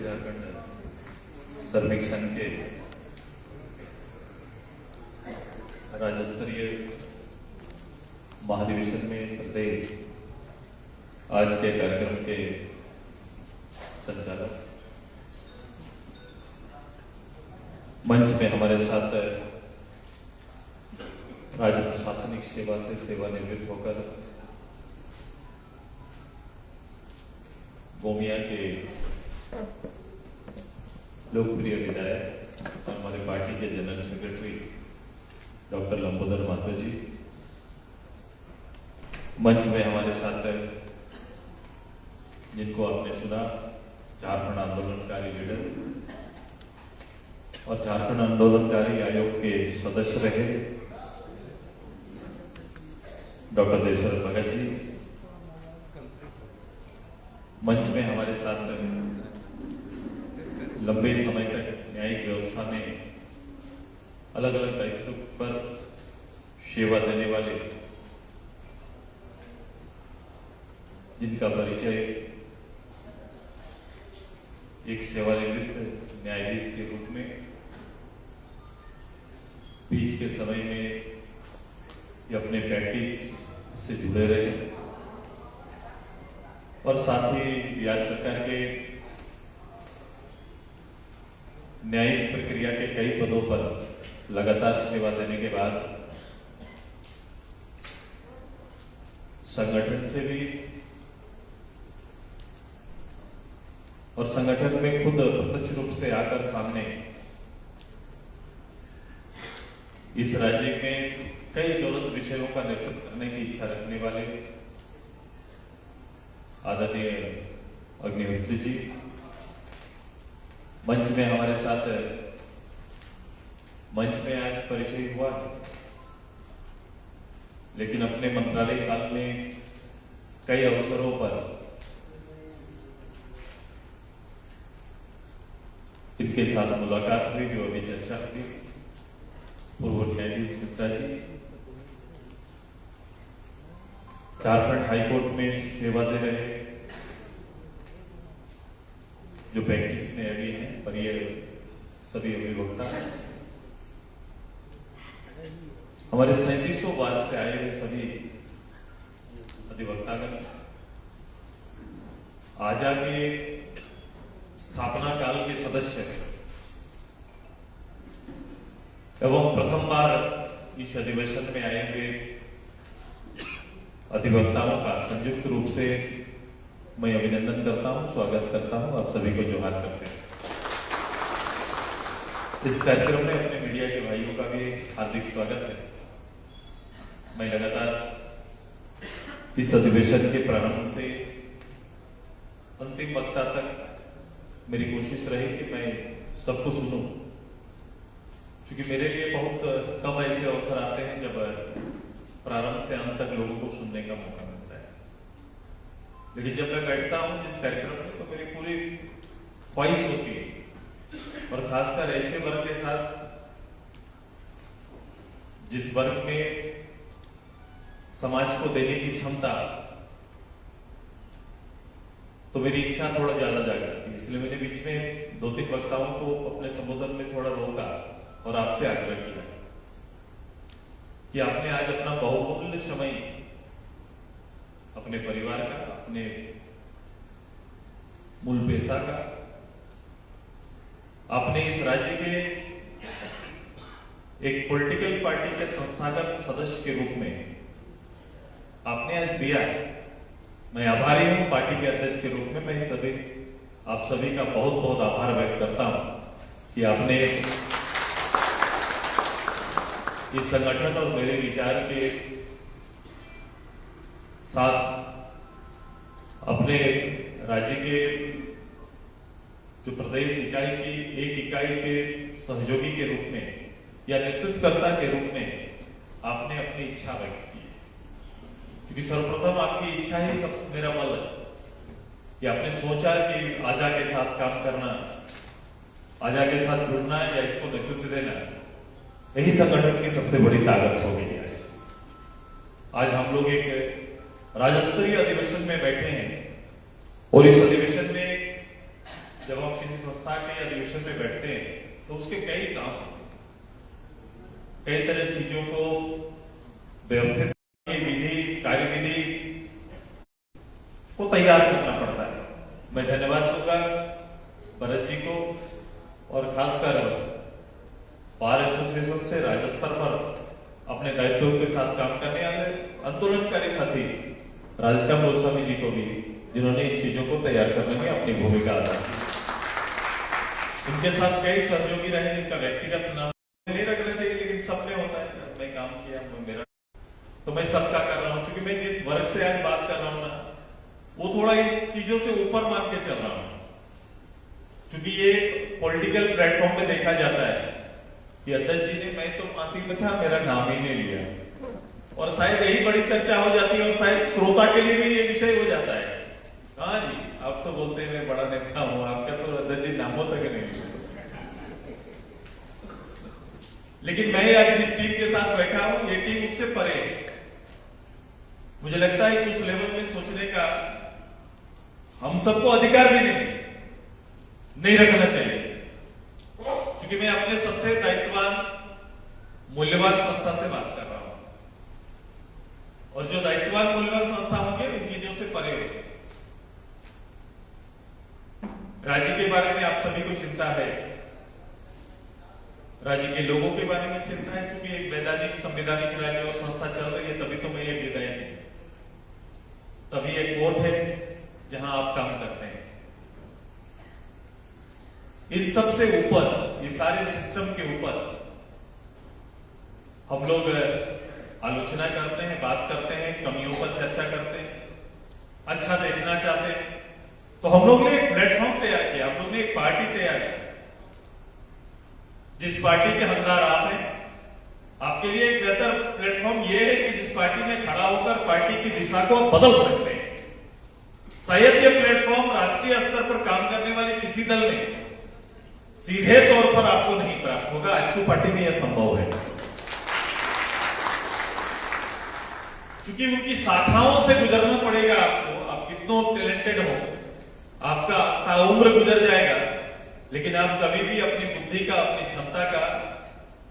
झारखंड श्रमिक संघ के राज्य स्तरीय महाधिवेशन में सदे आज के कार्यक्रम के संचालक, मंच में हमारे साथ राज्य प्रशासनिक सेवा से सेवानिवृत्त होकर गोमिया के लोकप्रिय विधायक और हमारे पार्टी के general secretary doctor Lambodar Mahato ji, मंच में हमारे साथ जिनको आपने सुना झारखंड आंदोलनकारी लीडर और झारखंड आंदोलनकारी आयोग के सदस्य रहे डॉक्टर देवसर भगत जी, मंच में हमारे साथ लंबे समय तक न्यायिक व्यवस्था में अलग अलग दायित्व पर सेवा देने वाले, जिनका परिचय एक सेवानिवृत्त न्यायाधीश के रूप में बीच के समय में ये अपने प्रैक्टिस से जुड़े रहे और साथ ही बिहार सरकार के न्यायिक प्रक्रिया के कई पदों पर लगातार सेवा देने के बाद संगठन से भी और संगठन में खुद प्रत्यक्ष रूप से आकर सामने इस राज्य में कई जरूरत विषयों का नेतृत्व करने की इच्छा रखने वाले आदरणीय अग्निहोत्री जी, मंच में हमारे साथ मंच में आज परिचय हुआ है, लेकिन अपने मंत्रालय काल में कई अवसरों पर इनके साथ मुलाकात हुई, जो अभी चर्चा हुई। पूर्व न्यायाधीश मिश्रा जी झारखंड हाईकोर्ट में सेवा दे रहे, जो प्रैक्टिस में अभी हैं, पर ये सभी अभिवक्ता हैं, हमारे 3700 वार्ड से आए हुए सभी अधिवक्तागण, आजा के स्थापना काल के सदस्य एवं प्रथम बार इस अधिवेशन में आए हुए अधिवक्ताओं का संयुक्त रूप से मैं अभिनंदन करता हूं, स्वागत करता हूं, आप सभी को जोहार करते हैं। इस कार्यक्रम में अपने मीडिया के भाइयों का भी हार्दिक स्वागत है। मैं लगातार इस अधिवेशन के प्रारंभ से अंतिम वक्ता तक मेरी कोशिश रही कि मैं सबको सुनूं, क्योंकि मेरे लिए बहुत कम ऐसे अवसर आते हैं जब प्रारंभ से अंत तक लोगों को सुनने का मौका मिलता है। लेकिन जब मैं बैठता हूं इस कार्यक्रम में तो मेरी पूरी ख्वाहिश होती है, और खासकर ऐसे वर्ग के साथ जिस वर्ग में समाज को देने की क्षमता, तो मेरी इच्छा थोड़ा ज्यादा जाग जाती है। इसलिए मैंने बीच में 2-3 वक्ताओं को अपने संबोधन में थोड़ा रोका और आपसे आग्रह किया कि आपने आज अपना बहुमूल्य समय अपने परिवार का, अपने मूल पेशा का, आपने इस राज्य के एक पॉलिटिकल पार्टी के संस्थागत सदस्य के रूप में आपने आज दिया है। मैं आभारी हूं पार्टी के अध्यक्ष के रूप में। मैं आप सभी का बहुत बहुत आभार व्यक्त करता हूं कि आपने इस संगठन और मेरे विचार के साथ अपने राज्य के जो प्रदेश इकाई की एक इकाई के सहयोगी के रूप में या नेतृत्वकर्ता के रूप में आपने अपनी इच्छा व्यक्त की, क्योंकि सर्वप्रथम आपकी इच्छा ही सबसे मेरा बल है कि आपने सोचा कि आजा के साथ काम करना, आजा के साथ जुड़ना या इसको नेतृत्व देना, यही संगठन की सबसे बड़ी ताकत हो गई है। आज हम लोग एक राज्य स्तरीय अधिवेशन में बैठे हैं और इस अधिवेशन में जब हम किसी पोजीशन पे बैठते हैं तो उसके कई काम होते हैं, कई तरह चीजों को व्यवस्थित विधि कार्यविधि को तैयार करना पड़ता है। मैं धन्यवाद दूंगा भरत जी को और खासकर बार एसोसिएशन से राज्य स्तर पर अपने दायित्वों के साथ काम करने वाले आंदोलनकारी साथी राजश्याम गोस्वामी जी को भी, जिन्होंने इन चीजों को तैयार करने में अपनी भूमिका अदा की। इनके साथ कई सहयोगी रहे जिनका व्यक्तिगत नाम नहीं रखना चाहिए, लेकिन सब में होता है। मैं काम किया मेरा, तो मैं सबका कर रहा हूं, क्योंकि मैं जिस वर्ग से आज बात कर रहा हूं ना, वो थोड़ा इन चीजों से ऊपर मान के चल रहा हूं। क्योंकि ये पॉलिटिकल प्लेटफॉर्म पे देखा जाता है कि अध्यक्ष जी ने, मैं तो पार्टी में था, मेरा नाम ही नहीं लिया, और शायद यही बड़ी चर्चा हो जाती है और शायद श्रोता के लिए भी ये विषय हो जाता है। हाँ जी, आप तो बोलते हैं मैं बड़ा नेता हूं, आपका तो अध्यक्ष जी नामों तक नहीं लिया। लेकिन मैं आज जिस टीम के साथ बैठा हूं, ये टीम उससे परे है। मुझे लगता है कि उस लेवल में सोचने का हम सबको अधिकार भी नहीं रखना चाहिए, क्योंकि मैं अपने सबसे दायित्ववान मूल्यवान संस्था से बात कर रहा हूं, और जो दायित्ववान मूल्यवान संस्था होंगे इन चीजों से परे होंगे। राज्य के बारे में आप सभी को चिंता है, राज्य के लोगों के बारे में चिंता है, क्योंकि एक वैधानिक संवैधानिक राज्य और संस्था चल रही है, तभी तो मैं ये विधायक हूं, तभी एक कोर्ट है जहां आप काम करते हैं। इन सब से ऊपर, ये सारे सिस्टम के ऊपर हम लोग आलोचना करते हैं, बात करते हैं, कमियों पर चर्चा करते हैं, अच्छा देखना चाहते हैं। तो हम लोग ने एक प्लेटफॉर्म तैयार किया, हम लोग ने एक पार्टी तैयार की, जिस पार्टी के हकदार आप हैं। आपके लिए एक बेहतर प्लेटफॉर्म यह है कि जिस पार्टी में खड़ा होकर पार्टी की दिशा को आप बदल सकते हैं। शायद यह प्लेटफॉर्म राष्ट्रीय स्तर पर काम करने वाले किसी दल में सीधे तौर पर आपको नहीं प्राप्त होगा, आजसू पार्टी में यह संभव है, क्योंकि उनकी शाखाओं से गुजरना पड़ेगा आपको। आप कितनों टैलेंटेड हो, आपका ताउम्र गुजर जाएगा, लेकिन आप कभी भी अपनी बुद्धि का, अपनी क्षमता का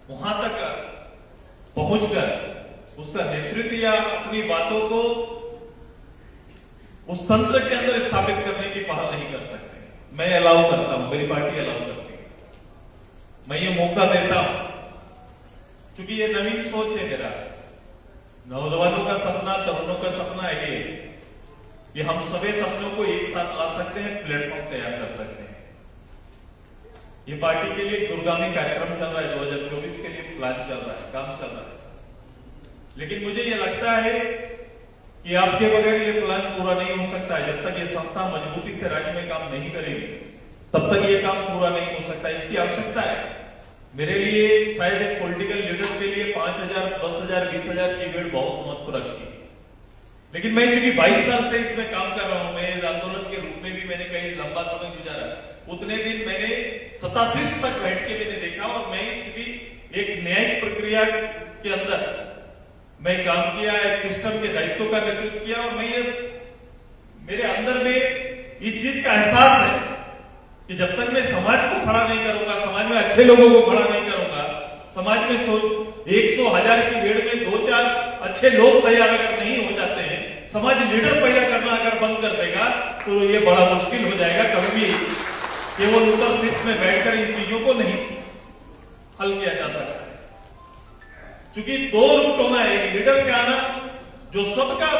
वहां तक पहुंचकर उसका नेतृत्व या अपनी बातों को उस तंत्र के अंदर स्थापित करने की पहल नहीं कर सकते। मैं अलाउ करता हूं, मेरी पार्टी अलाउ करती है, मैं ये मौका देता हूं, क्योंकि ये नवीन सोच है मेरा। नौजवानों का सपना, तरुणों का सपना है ये हम सभी सपनों को एक साथ ला सकते हैं, प्लेटफॉर्म तैयार कर सकते हैं। ये पार्टी के लिए दूरगामी कार्यक्रम चल रहा है, 2024 के लिए प्लान चल रहा है, काम चल रहा है। लेकिन मुझे ये लगता है कि आपके बगैर ये प्लान पूरा नहीं हो सकता है। जब तक ये संस्था मजबूती से राज्य में काम नहीं करेगी, तब तक ये काम पूरा नहीं हो सकता। इसकी आवश्यकता है। मेरे लिए शायद एक पॉलिटिकल लीडर के लिए 5,000, 10,000, 20,000 की भीड़ बहुत महत्व रखती है, लेकिन मैं चूंकि 22 साल से इसमें काम कर रहा हूं, मैं इस आंदोलन के रूप में भी मैंने कई लंबा समय गुजारा, उतने दिन मैंने 87 तक बैठ के मैंने देखा, और मैं चूंकि एक न्यायिक प्रक्रिया के अंदर मैं काम किया, एक सिस्टम के दायित्व का नेतृत्व किया, और मैं ये मेरे अंदर में इस चीज का एहसास है कि जब तक मैं समाज को खड़ा नहीं करूंगा, समाज में अच्छे लोगों को खड़ा नहीं करूंगा, समाज में 100, 1000 की भीड़ में 2-4 अच्छे लोग तैयार अगर नहीं हो जाते हैं, समाज लीडर पैदा करना अगर बंद कर देगा, तो ये बड़ा मुश्किल हो जाएगा। कभी भी केवल ऊपर शिफ्ट में बैठकर इन चीजों को नहीं हल किया जा सकता है, क्योंकि 2 रूट होना है। एक लीडर का आना जो सबका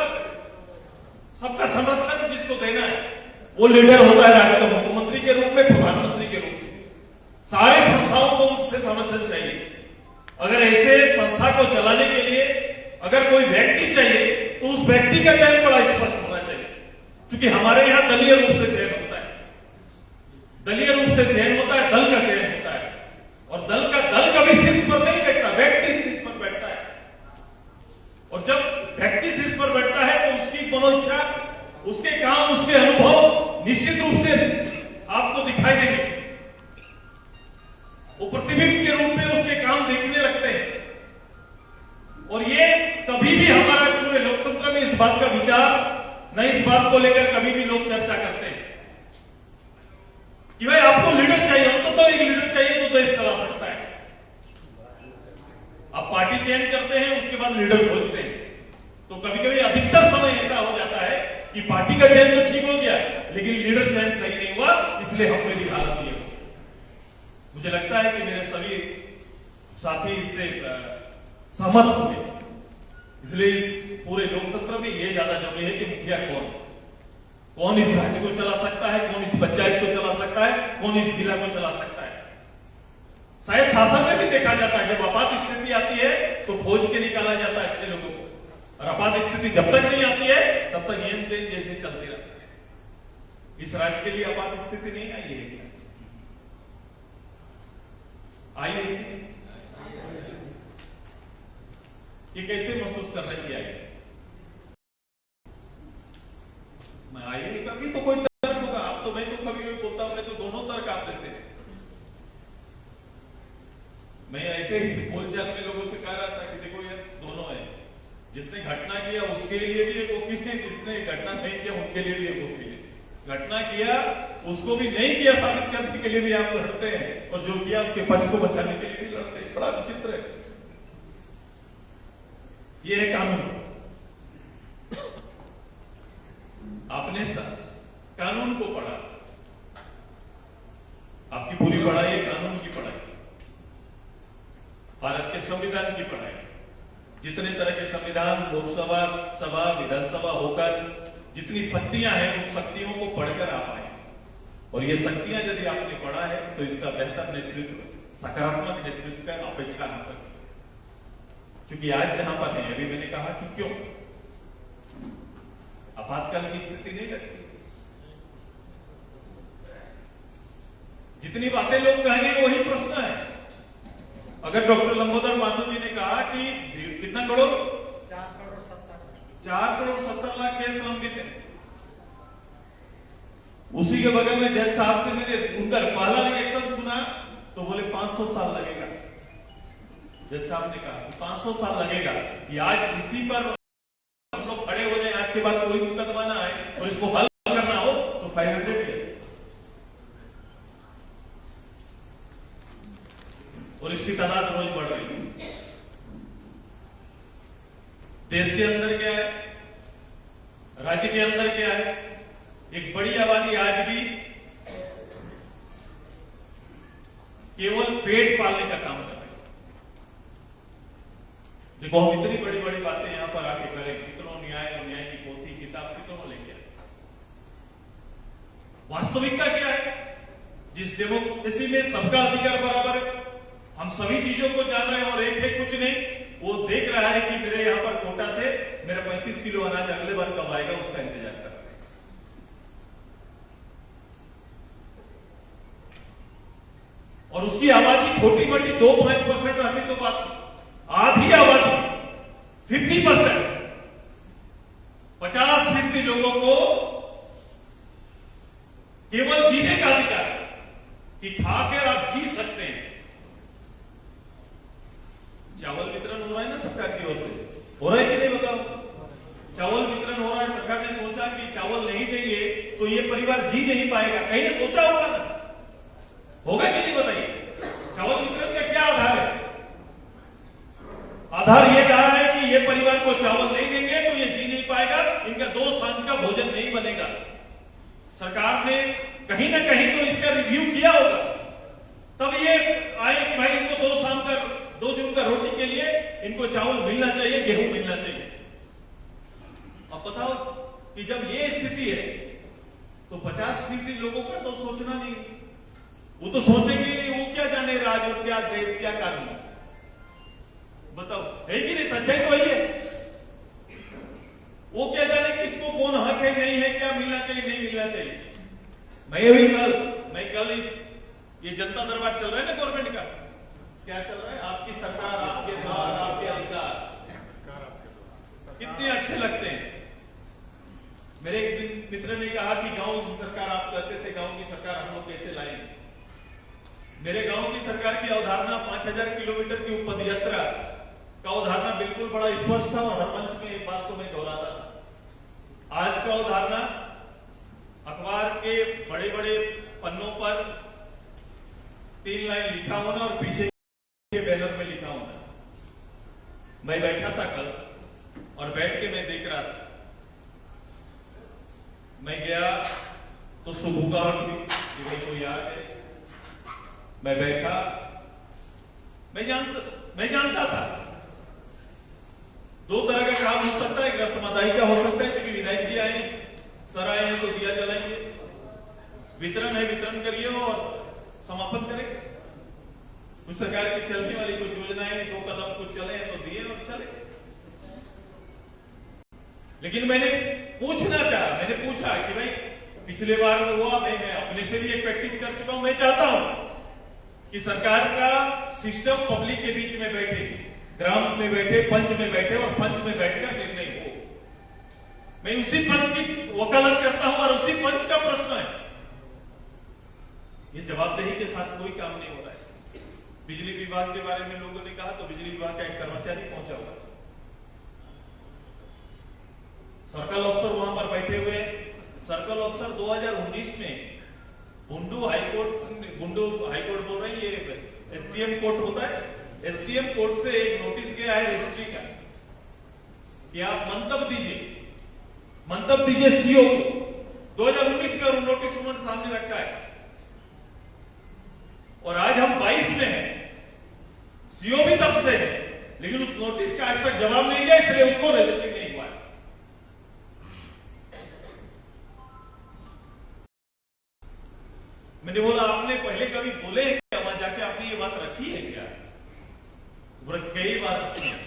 संरक्षण जिसको देना है, वो लीडर होता है राज्य का मुख्यमंत्री के रूप में, प्रधानमंत्री के रूप में। सारी संस्थाओं को उससे संरक्षण चाहिए। अगर ऐसे संस्था को चलाने के लिए अगर कोई व्यक्ति चाहिए, तो उस व्यक्ति का चयन बड़ा स्पष्ट होना चाहिए, क्योंकि हमारे यहां दलीय रूप से चयन होता है, दलीय रूप से चयन होता है, दल का चयन होता है, और दल कभी शीर्ष पर नहीं बैठता, व्यक्ति शीर्ष पर बैठता है। और जब व्यक्ति शीर्ष पर बैठता है, तो उसकी मनोइच्छा, उसके काम, उसके अनुभव निश्चित रूप से आपको दिखाई देंगे, वो प्रतिबिंब के रूप में उसके काम देखने लगते हैं। और ये कभी भी हमारा पूरे लोकतंत्र में इस बात का विचार न, इस बात को लेकर कभी भी लोग चर्चा करते हैं कि भाई आपको लीडर चाहिए, तो तो एक लीडर चाहिए जो देश चला सकता है। आप पार्टी चेंज करते हैं, उसके बाद लीडर खोजते हैं, तो कभी कभी अधिकतर समय ऐसा हो जाता है कि पार्टी का चेंज तो ठीक हो गया लेकिन लीडर चेंज सही नहीं हुआ, इसलिए हम मेरी हालत ये हो। मुझे लगता है कि मेरे सभी साथी इससे सहमत होंगे। इसलिए इस पूरे लोकतंत्र में यह ज्यादा जरूरी है कि मुखिया कौन इस राज्य को चला सकता है, कौन इस पंचायत को चला सकता है, कौन इस जिला को चला सकता है। शायद शासन में भी देखा जाता है, जब आपात स्थिति आती है तो फौज के निकाला जाता है अच्छे लोगों को, और आपात स्थिति जब तक नहीं आती है तब तक येन तेन जैसे चलते रहता है। इस राज्य के लिए आपात स्थिति नहीं आई है, आई है ये कैसे महसूस कर रही है? मैं आई कभी तो कोई तर्क होगा, आप तो मैं तो कभी भी बोलता हूं, मैं तो दोनों तर्क आप देते हैं। मैं ऐसे ही बोलचाल में लोगों से कह रहा था कि देखो यार दोनों है, जिसने घटना किया उसके लिए भी एक वकील है, जिसने घटना नहीं किया उनके लिए भी एक वकील है। घटना किया उसको भी नहीं किया साबित करने के लिए भी आप लड़ते हैं, और जो किया उसके पक्ष को बचाने के लिए भी लड़ते हैं। बड़ा विचित्र है। ये है कानून। आपने कानून को पढ़ा, आपकी पूरी पढ़ाई है कानून की पढ़ाई, भारत के संविधान की पढ़ाई। जितने तरह के संविधान, लोकसभा, सभा, विधानसभा होकर जितनी शक्तियां हैं उन शक्तियों को पढ़कर आप आए, और ये शक्तियां यदि आपने पढ़ा है तो इसका बेहतर नेतृत्व, सकारात्मक नेतृत्व का अपेक्षा न करें। क्योंकि आज जहां पर है, अभी मैंने कहा कि क्यों आपातकाल की स्थिति नहीं लगती। जितनी बातें लोग कहेंगे वही प्रश्न है। अगर डॉक्टर लंबोदर माधव जी ने कहा कि कितना करोड़, 4 करोड़ 70 लाख केस लंबित है, उसी के बगल में जज साहब से मैंने उनका पहला रिएक्शन सुना तो बोले 500 साल लगेगा। जज साहब ने कहा कि 500 साल लगेगा कि आज इसी पर हम लोग खड़े हो जाए, आज के बाद कोई मुकदमा ना आए और इसको हल करना हो तो 500 ईयर, और इसकी तादाद रोज बढ़ रही है। देश के अंदर क्या है, राज्य के अंदर क्या है, एक बड़ी आबादी आज भी केवल पेट पालने का काम कर रही है। देखो हम इतनी बड़ी बड़ी बातें यहां पर आके करें, कितनों न्याय की पोथी किताब कितनों लेके आए। वास्तविकता क्या है? जिस डेमोक्रेसी में सबका अधिकार बराबर है, हम सभी चीजों को जान रहे हैं और एक है कुछ नहीं, वो देख रहा है कि मेरे यहां पर कोटा से मेरा 35 किलो अनाज अगले बार कब आएगा उसका इंतजार कर रहा है। और उसकी आबादी छोटी मोटी 2-5% रहती तो बात, आधी आबादी 50%, 50% लोगों को केवल जीने का अधिकार है कि खाकर आप जी सकते हैं। चावल वितरण हो रहा है ना सरकार की ओर से, हो रहा है कि नहीं बताओ? चावल वितरण हो रहा है, सरकार ने सोचा कि चावल नहीं देंगे तो ये परिवार जी नहीं पाएगा, कहीं ने सोचा होगा ना, होगा कि नहीं बताइए? चावल वितरण का क्या आधार है? आधार ये रहा है कि ये परिवार को चावल नहीं देंगे तो ये जी नहीं पाएगा, इनका 2 सांझ का भोजन नहीं बनेगा। सरकार ने कहीं ना कहीं तो इसका रिव्यू किया होगा, तब ये आए कि भाई इनको 2 जून का रोटी के लिए इनको चावल मिलना चाहिए, गेहूं मिलना चाहिए। अब बताओ कि जब ये स्थिति है तो 50% लोगों का तो सोचना नहीं, वो तो सोचेंगे नहीं, वो क्या जाने राज्य और क्या देश क्या कानून। बताओ है कि नहीं? सच्चाई तो वही है। वो क्या जाने किसको कौन हक है, नहीं है, क्या मिलना चाहिए नहीं मिलना चाहिए। मैं कल ये जनता दरबार चल रहा है ना गवर्नमेंट का, क्या चल रहा है? आपकी सरकार, आपके द्वार, आपके अधिकार, कितने अच्छे लगते हैं। मेरे एक मित्र ने कहा कि गांव की सरकार, आप कहते थे गांव की सरकार हम लोग कैसे लाएंगे। मेरे गांव की सरकार की अवधारणा 5000 किलोमीटर की पद यात्रा का अवधारणा बिल्कुल बड़ा स्पष्ट था, और हर मंच में एक बात को मैं दोहराता था। आज का अवधारणा अखबार के बड़े बड़े पन्नों पर 3 लाइन लिखा होना और पीछे के बैनर में लिखा होना। मैं बैठा था कल और बैठ के मैं देख रहा था, मैं गया तो सुबह कि भाई कोई आ गए, मैं बैठा, मैं जानता था 2 तरह का काम हो सकता है, एक रस्म अदाई का हो सकता है क्योंकि विधायक जी आए, सर आए हैं तो दिया जलाएंगे, वितरण है वितरण करिए और समापन करें। कुछ सरकार की चलने वाली कुछ योजनाएं 2 कदम कुछ चले तो दिए और चले। लेकिन मैंने पूछना चाहा, मैंने पूछा कि भाई पिछले बार तो हुआ, मैं अपने से भी एक प्रैक्टिस कर चुका हूं, मैं चाहता हूं कि सरकार का सिस्टम पब्लिक के बीच में बैठे, ग्राम में बैठे, पंच में बैठे और पंच में बैठकर निर्णय हो। मैं उसी पंच की वकालत करता हूं और उसी पंच का प्रश्न है। ये जवाबदेही के साथ कोई काम नहीं हो रहा है। बिजली विभाग के बारे में लोगों ने कहा तो बिजली विभाग का एक कर्मचारी पहुंचा हुआ, सर्कल अफसर वहां पर बैठे हुए। सर्कल अफसर 2019 में बुंडू हाईकोर्ट बोल रहे हैं, ये एसडीएम कोर्ट होता है, एसडीएम कोर्ट से एक नोटिस गया है रजिस्ट्री का कि आप मंतव्य दीजिए सीओ को। 2019 का नोटिस उन्होंने सामने रखा है और आज हम 22 में हैं, सीओ भी तब से है, लेकिन उस नोटिस का आज तक जवाब नहीं दिया, इसलिए उसको रजिस्ट्री नहीं हुआ है। मैंने बोला आपने पहले कभी बोले क्या, वहां जाके आपने ये बात रखी है क्या? बोला कई बार रखी है।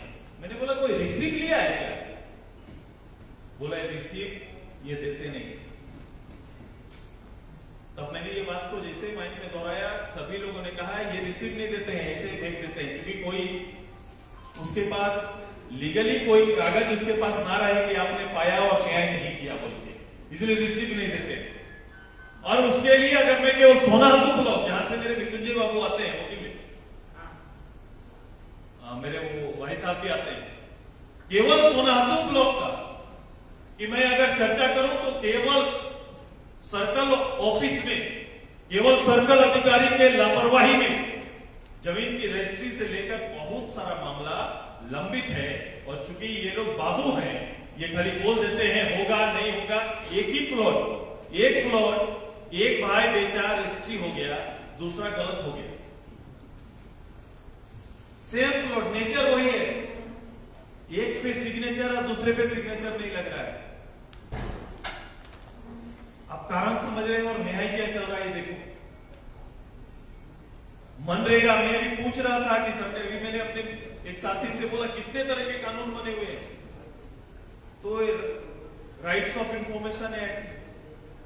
मैंने बोला कोई रिसीव लिया है क्या? बोला रिसीव ये देते नहीं। तब मैंने ये बात को जैसे ही माइंड में दोहराया, सभी लोगों ने कहा ये रिसीव नहीं देते हैं, ऐसे ही देख देते हैं, क्योंकि कोई उसके पास लीगली कोई कागज उसके पास ना रहे कि आपने पाया और क्या नहीं किया बोल के, इसलिए रिसीव नहीं देते। और उसके लिए अगर मैं केवल सोनाहातू ब्लॉक, जहां से मेरे मृत्युंजय बाबू आते हैं, वकील मेरे वो भाई साहब भी आते हैं, केवल सोनाहातू ब्लॉक का कि मैं अगर चर्चा करूं तो केवल सर्कल ऑफिस में, केवल सर्कल अधिकारी के लापरवाही में जमीन की रजिस्ट्री से लेकर बहुत सारा मामला लंबित है। और चूंकि ये लोग बाबू हैं, ये खाली बोल देते हैं होगा नहीं होगा। एक ही प्लॉट, एक भाई बेचा, रजिस्ट्री हो गया, दूसरा गलत हो गया, सेम प्लॉट, नेचर वही है, एक पे सिग्नेचर और दूसरे पे सिग्नेचर नहीं लग रहा है। आप कारण समझ रहे हैं और न्याय क्या चल रहा है देखो। मनरेगा में भी पूछ रहा था कि सरकार, मैंने अपने एक साथी से बोला कितने तरह के कानून बने हुए हैं, तो राइट्स ऑफ इंफॉर्मेशन एक्ट,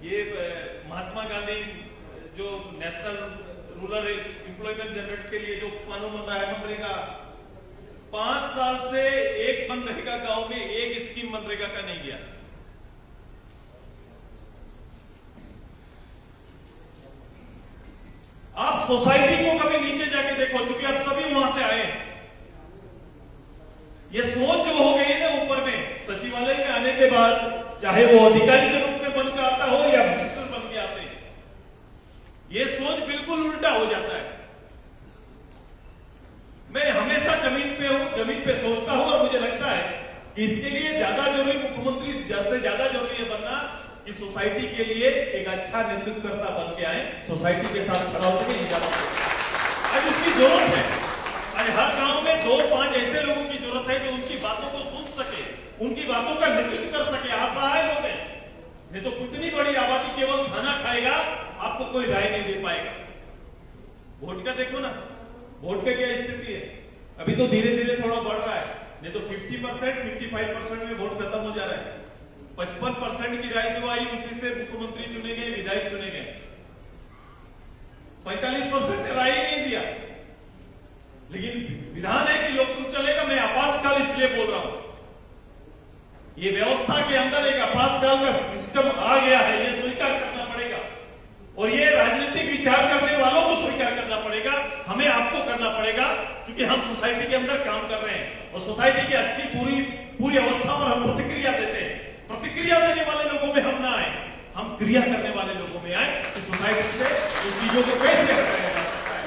ये महात्मा गांधी जो नेशनल रूरल एम्प्लॉयमेंट जनरेट के लिए जो कानून बन रहा है मनरेगा, 5 साल से एक मनरेगा गांव में एक स्कीम मनरेगा का नहीं गया। आप सोसाइटी को कभी नीचे जाके देखो, चूंकि आप सभी वहां से आए, ये सोच जो हो गई ना ऊपर में, सचिवालय में आने के बाद, चाहे वो अधिकारी के रूप में बनकर आता हो या मिनिस्टर बन के आते हैं, ये सोच बिल्कुल उल्टा हो जाता है। मैं हमेशा जमीन पे हूं, जमीन पे सोचता हूं और मुझे लगता है कि इसके लिए ज्यादा जरूरी, मुख्यमंत्री से ज्यादा जरूरी है बनना कि सोसाइटी के लिए एक अच्छा नेतृत्वकर्ता बन के आए, सोसाइटी के साथ खड़ा होकर ज्यादा आज उसकी जरूरत है। आज हर गांव में 2-5 ऐसे लोगों की जरूरत है जो उनकी बातों को सुन सके, उनकी बातों का नेतृत्व कर सके। असहाय लोग हैं, नहीं तो कितनी बड़ी आबादी केवल खाना खाएगा, आपको कोई राय नहीं दे पाएगा। वोट का देखो ना, वोट का क्या स्थिति है, अभी तो धीरे धीरे थोड़ा बढ़ रहा है, नहीं तो 50%, 55% में वोट खत्म हो जा रहा है। 55% की राय जो आई उसी से मुख्यमंत्री चुने गए, विधायक चुने गए। 45% ने राय नहीं दिया, लेकिन विधान है कि लोकतंत्र चलेगा। मैं आपातकाल इसलिए बोल रहा हूं, ये व्यवस्था के अंदर एक आपातकाल का सिस्टम आ गया है, ये स्वीकार करना पड़ेगा और ये राजनीतिक विचार करने वालों को स्वीकार करना पड़ेगा, हमें आपको करना पड़ेगा, क्योंकि हम सोसाइटी के अंदर काम कर रहे हैं और सोसाइटी की अच्छी पूरी अवस्था पर हम प्रतिक्रिया देते हैं। प्रतिक्रिया देने वाले लोगों में हम ना आए, हम क्रिया करने वाले लोगों में आए कि सोसाइटी से इन चीजों को कैसे हटाया जा सकता है।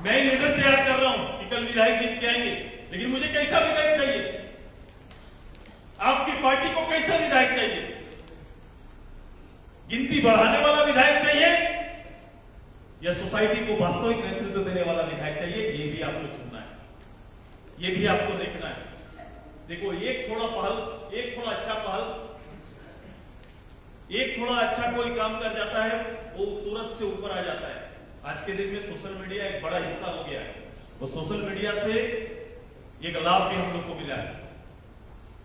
मैं लीडर तैयार कर रहा हूं कि कल विधायक जीत के आएंगे, लेकिन मुझे कैसा विधायक चाहिए? आपकी पार्टी को कैसा विधायक चाहिए? गिनती बढ़ाने वाला विधायक चाहिए या सोसाइटी को वास्तविक नेतृत्व देने वाला विधायक चाहिए? ये भी आपको चुनना है, ये भी आपको देखना है। देखो, एक थोड़ा अच्छा पहल, एक थोड़ा अच्छा कोई काम कर जाता है, वो तुरंत से ऊपर आ जाता है। आज के दिन में सोशल मीडिया एक बड़ा हिस्सा हो गया है, और सोशल मीडिया से एक लाभ भी हम लोग को मिला है,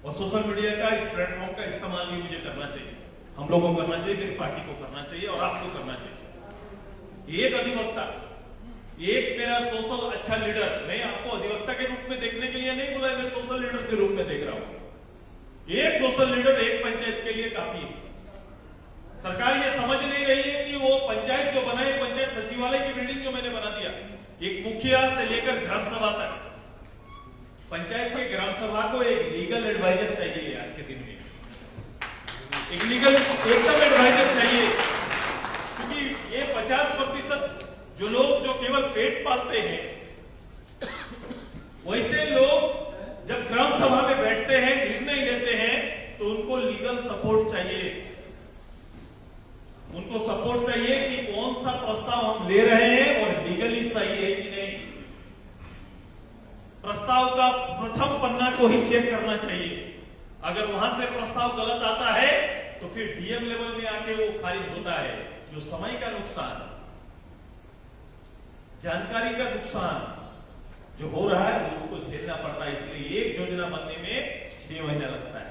और सोशल मीडिया का इस प्लेटफॉर्म का इस्तेमाल भी मुझे करना चाहिए, हम लोगों को करना चाहिए, मेरी पार्टी को करना चाहिए और आपको करना चाहिए। एक अधिवक्ता, एक मेरा सोशल अच्छा लीडर, मैं आपको अधिवक्ता के रूप में देखने के लिए नहीं बोला, मैं सोशल लीडर के रूप में देख रहा हूं। एक सोशल लीडर एक पंचायत के लिए काफी है। सरकार ये समझ नहीं रही है कि वो पंचायत जो बनाए, पंचायत सचिवालय की बिल्डिंग जो मैंने बना दिया, एक मुखिया से लेकर ग्राम सभा तक, पंचायत के ग्राम सभा को एक लीगल एडवाइजर चाहिए। आज के दिन में एक लीगल एकदम एडवाइजर चाहिए, क्योंकि ये 50% जो लोग जो केवल पेट पालते हैं, वैसे लोग जब ग्राम सभा में बैठते हैं, निर्णय लेते हैं, तो उनको लीगल सपोर्ट चाहिए। उनको सपोर्ट चाहिए कि कौन सा प्रस्ताव हम ले रहे हैं और लीगली सही है कि नहीं। प्रस्ताव का प्रथम पन्ना को ही चेक करना चाहिए। अगर वहां से प्रस्ताव गलत आता है तो फिर डीएम लेवल में आके वो खारिज होता है। जो समय का नुकसान, जानकारी का नुकसान जो हो रहा है, वो उसको झेलना पड़ता है। इसलिए एक योजना बनने में 6 महीना लगता है।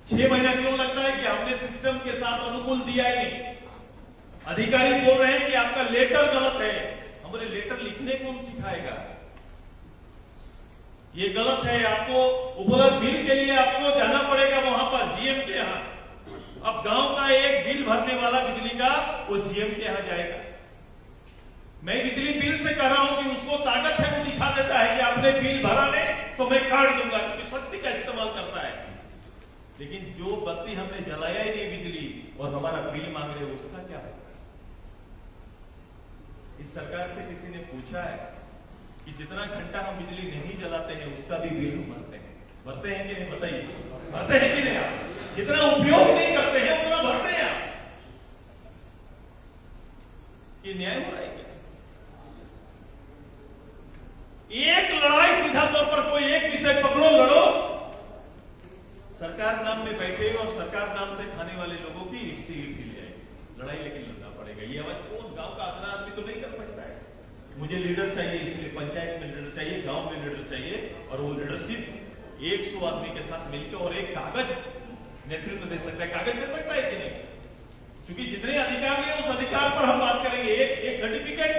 6 महीना क्यों लगता है? कि हमने सिस्टम के साथ अनुकूल दिया ही नहीं। अधिकारी बोल रहे हैं कि आपका लेटर गलत है। हमारे लेटर लिखने कौन सिखाएगा? ये गलत है, आपको उपलब्ध बिल के लिए आपको जाना पड़ेगा वहां पर जीएम के यहां। अब गांव का एक बिल भरने वाला बिजली का, वो जीएम के यहां जाएगा। मैं बिजली बिल से कह रहा हूं कि उसको ताकत है, वो दिखा देता है कि आपने बिल भरा नहीं तो मैं काट दूंगा, क्योंकि शक्ति का इस्तेमाल करता है। लेकिन जो बत्ती हमने जलाया ही नहीं बिजली और हमारा बिल मांग रहे, उसका क्या होगा? इस सरकार से किसी ने पूछा है कि जितना घंटा हम बिजली नहीं जलाते हैं उसका भी बिल हम भरते हैं कि नहीं? बताइए, भरते हैं कि नहीं? आप जितना उपयोग नहीं करते हैं उतना भरते हैं आप। ये न्याय हो रहा है क्या? एक लड़ाई सीधा तौर पर कोई एक विषय पकड़ो, लड़ो। सरकार नाम में बैठे और सरकार नाम से खाने वाले लोगों की ईट से ईट हिल जाएगी। लड़ाई लेकिन लड़ना पड़ेगा। ये आवाज कौन? गांव का आसरा आदमी तो नहीं कर सकता है। मुझे लीडर चाहिए, इसलिए पंचायत में लीडर चाहिए, गांव में लीडर चाहिए, और वो लीडरशिप 100 आदमी के साथ मिलकर और एक कागज नेतृत्व दे सकता है। कागज दे सकता है कि नहीं? क्योंकि जितने अधिकार लिए उस अधिकार पर हम बात करेंगे। एक सर्टिफिकेट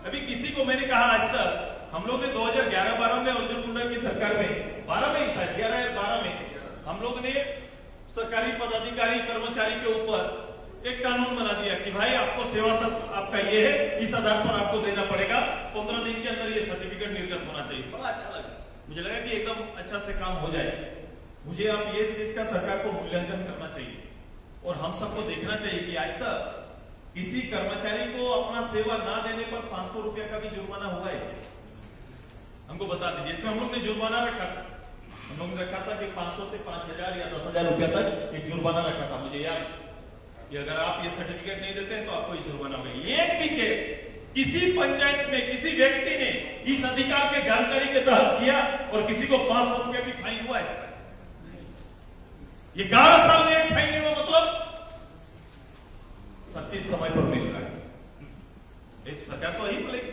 अभी किसी को मैंने कहा, आज तक हम लोग ने 2011-12 में अर्जुन मुंडा की सरकार में, 12 में ही शायद 11-12 में हम लोग ने सरकारी पदाधिकारी कर्मचारी के ऊपर एक कानून बना दिया कि भाई आपको सेवा सब आपका ये है, इस आधार पर आपको देना पड़ेगा, 15 दिन के अंदर ये सर्टिफिकेट निर्गत होना चाहिए। बड़ा अच्छा लगा, मुझे लगा कि एकदम अच्छा से काम हो जाए। मुझे अब ये चीज का सरकार को मूल्यांकन करना चाहिए और हम सबको देखना चाहिए कि आज तक किसी कर्मचारी को अपना सेवा ना देने पर 500 रुपया का भी जुर्माना हुआ है? हमको बता दीजिए। इसमें हम लोग ने जुर्माना रखा था, हम लोग ने रखा था कि 500 से 5000 या 10,000 रुपया तक एक जुर्माना रखा था। मुझे याद कि अगर आप ये सर्टिफिकेट नहीं देते हैं तो आपको जुर्माना होगा। एक भी केस किसी पंचायत में किसी व्यक्ति ने इस अधिकार के जानकारी के तहत किया और किसी को 500 रुपया भी फाइन हुआ इसका? ये 11 साल में एक फाइन नहीं हुआ, मतलब सब चीज समय पर मिल रहा है। एक सरकार तो यही बोलेगी,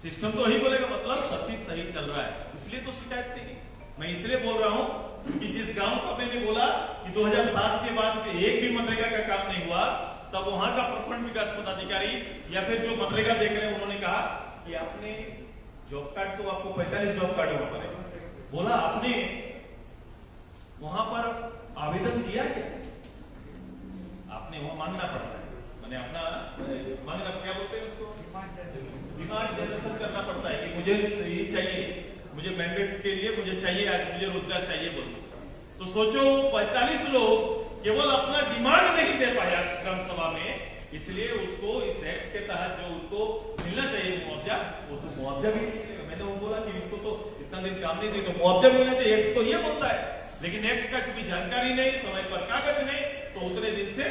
सिस्टम तो यही बोलेगा, मतलब सब चीज सही चल रहा है, इसलिए तो शिकायत नहीं। मैं इसलिए बोल रहा हूं कि जिस गांव का मैंने बोला कि 2007 के बाद एक भी मनरेगा का काम नहीं हुआ, तब वहां का प्रखंड विकास पदाधिकारी या फिर जो मनरेगा देख रहे हैं उन्होंने कहा कि आपने जॉब कार्ड तो आपको 45 जॉब कार्ड वहां पर बोला, आपने वहां पर आवेदन दिया क्या? आपने वहां मांगना पड़ता है, मैंने अपना मांगना, क्या बोलते हैं उसको, डिमांड जनरेशन करना पड़ता है कि मुझे ये चाहिए, मुझे मैंडेट के लिए मुझे चाहिए, आज मुझे रोजगार चाहिए बोलो। तो सोचो 45 लोग केवल अपना डिमांड नहीं दे पाया ग्राम सभा में, इसलिए उसको इस एक्ट के तहत जो उनको मिलना चाहिए मुआवजा, वो तो मुआवजा भी नहीं मिलेगा। मैंने वो बोला कि इसको तो इतना दिन काम नहीं दिया तो मुआवजा मिलना चाहिए, एक्ट तो ये बोलता है। लेकिन एक्ट का चूंकि जानकारी नहीं, समय पर कागज नहीं, तो उतने दिन से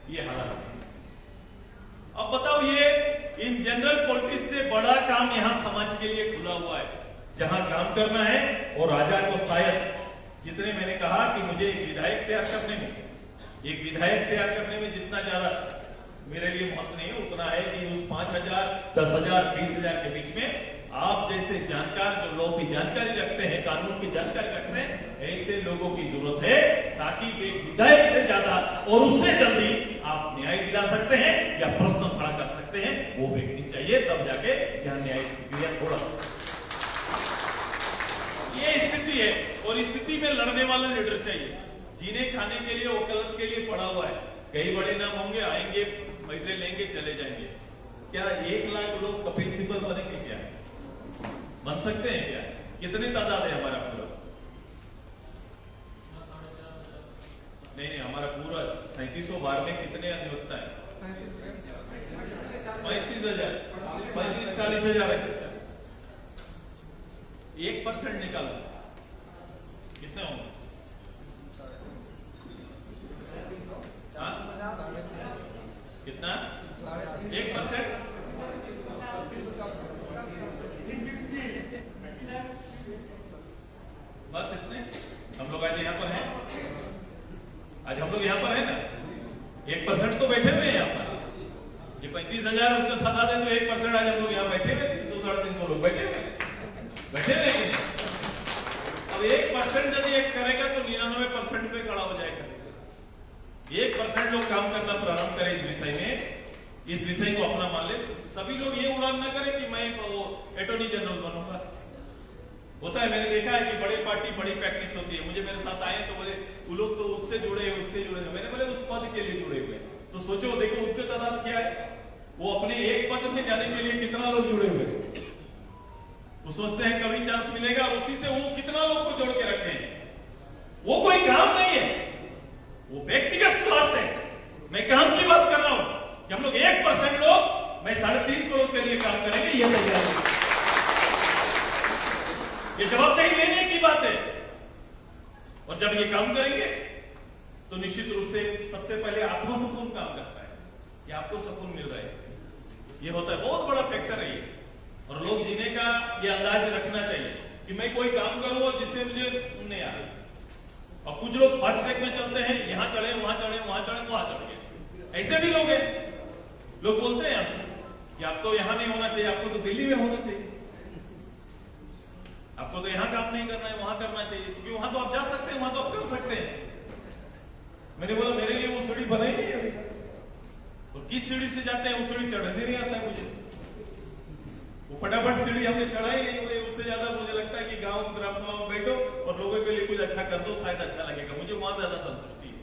ये हालात है। अब बताओ, ये इन जनरल पॉलिटिक्स से बड़ा काम यहाँ समाज के लिए खुला हुआ है, जहां काम करना है। और राजा को शायद जितने मैंने कहा कि मुझे एक विधायक तैयार करने में जितना ज्यादा मेरे लिए महत्व नहीं है, उतना है कि उस 5,000, 10,000, 20,000 के बीच में आप जैसे जानकार, जो लोग की जानकारी रखते हैं, कानून की जानकारी रखते हैं, ऐसे लोगों की जरूरत है, ताकि एक विधायक से ज्यादा और उससे जल्दी आप न्याय दिला सकते हैं या प्रश्न खड़ा कर सकते हैं, वो व्यक्ति चाहिए, तब जाके यहाँ न्याय प्रक्रिया थोड़ा। ये स्थिति है, और स्थिति में लड़ने वाला लीडर चाहिए। जीने खाने के लिए, वकालत के लिए पड़ा हुआ है। कई बड़े नाम होंगे, आएंगे, पैसे लेंगे, चले जाएंगे। क्या 1 लाख लोग कपिल सिब्बल बनेंगे? क्या बन सकते हैं? क्या कितनी तादाद है हमारा पूरा? नहीं, हमारा पूरा 3700 बार में कितने अधिवक्ता है? 35,000, 40,000 है। 1% निकालो, कितने होंगे? कितना? 1%? बस इतने? हम लोग आज यहाँ पर हैं, आज हम लोग यहाँ पर हैं ना, 1% तो बैठे हुए हैं यहाँ पर। ये 35,000 उसका था दे तो 1% आज हम लोग यहाँ बैठे हुए, 300, 350 लोग बैठे हुए। अब 1% यदि एक करेगा तो 99% पे खड़ा हो जाएगा। 1% लोग काम करना प्रारंभ करें इस विषय में, इस विषय को अपना मान ले। सभी लोग ये उड़ान ना करें कि मैं वो अटॉर्नी जनरल बनूंगा। होता है, मैंने देखा है कि बड़ी पार्टी बड़ी प्रैक्टिस होती है। मुझे मेरे साथ आए तो बोले वो लोग तो उससे जुड़े हैं, उससे जुड़े हैं। मैंने बोले उस पद के लिए जुड़े हुए, तो सोचो, देखो उनकी तादाद क्या है। वो अपने एक पद में जाने के लिए कितना लोग जुड़े हुए हैं। वो सोचते हैं कभी चांस मिलेगा, उसी से वो कितना लोग को जोड़ के रखे हैं। वो कोई काम नहीं है, वो व्यक्तिगत स्वार्थ है। मैं काम की बात कर रहा हूं कि हम लोग 1% लोग, मैं 3.5 करोड़ के लिए काम करेंगे, ये तैयार है। ये जवाबदेही लेने की बात है। और जब ये काम करेंगे तो निश्चित रूप से सबसे पहले आत्मसुकून काम करता है कि आपको सुकून मिल रहा है। ये होता है, बहुत बड़ा फैक्टर है ये। और लोग जीने का ये अंदाज रखना चाहिए कि मैं कोई काम करूं और जिससे मुझे नहीं आ रहा। और कुछ लोग फास्ट ट्रैक में चलते हैं, यहां चढ़े, वहां चढ़े, वहां चढ़े, वहां चढ़ गए। ऐसे भी लोग हैं। लोग बोलते हैं आपको कि आपको यहां नहीं होना चाहिए, आपको तो दिल्ली में होना चाहिए, आपको तो यहां काम नहीं करना है, वहां करना चाहिए, क्योंकि वहां तो आप जा सकते हैं, वहां तो आप कर सकते हैं। मैंने बोला मेरे लिए वो सीढ़ी बनाई नहीं अभी, और किस सीढ़ी से जाते हैं, वो सीढ़ी चढ़ने नहीं आता है मुझे। वो फटाफट सीढ़ी हमने चढ़ाई नहीं हुई। उससे ज्यादा मुझे लगता है कि गांव ग्राम सभा में बैठो और लोगों के लिए कुछ अच्छा कर दो, शायद अच्छा लगेगा। मुझे वहां ज्यादा संतुष्टि है।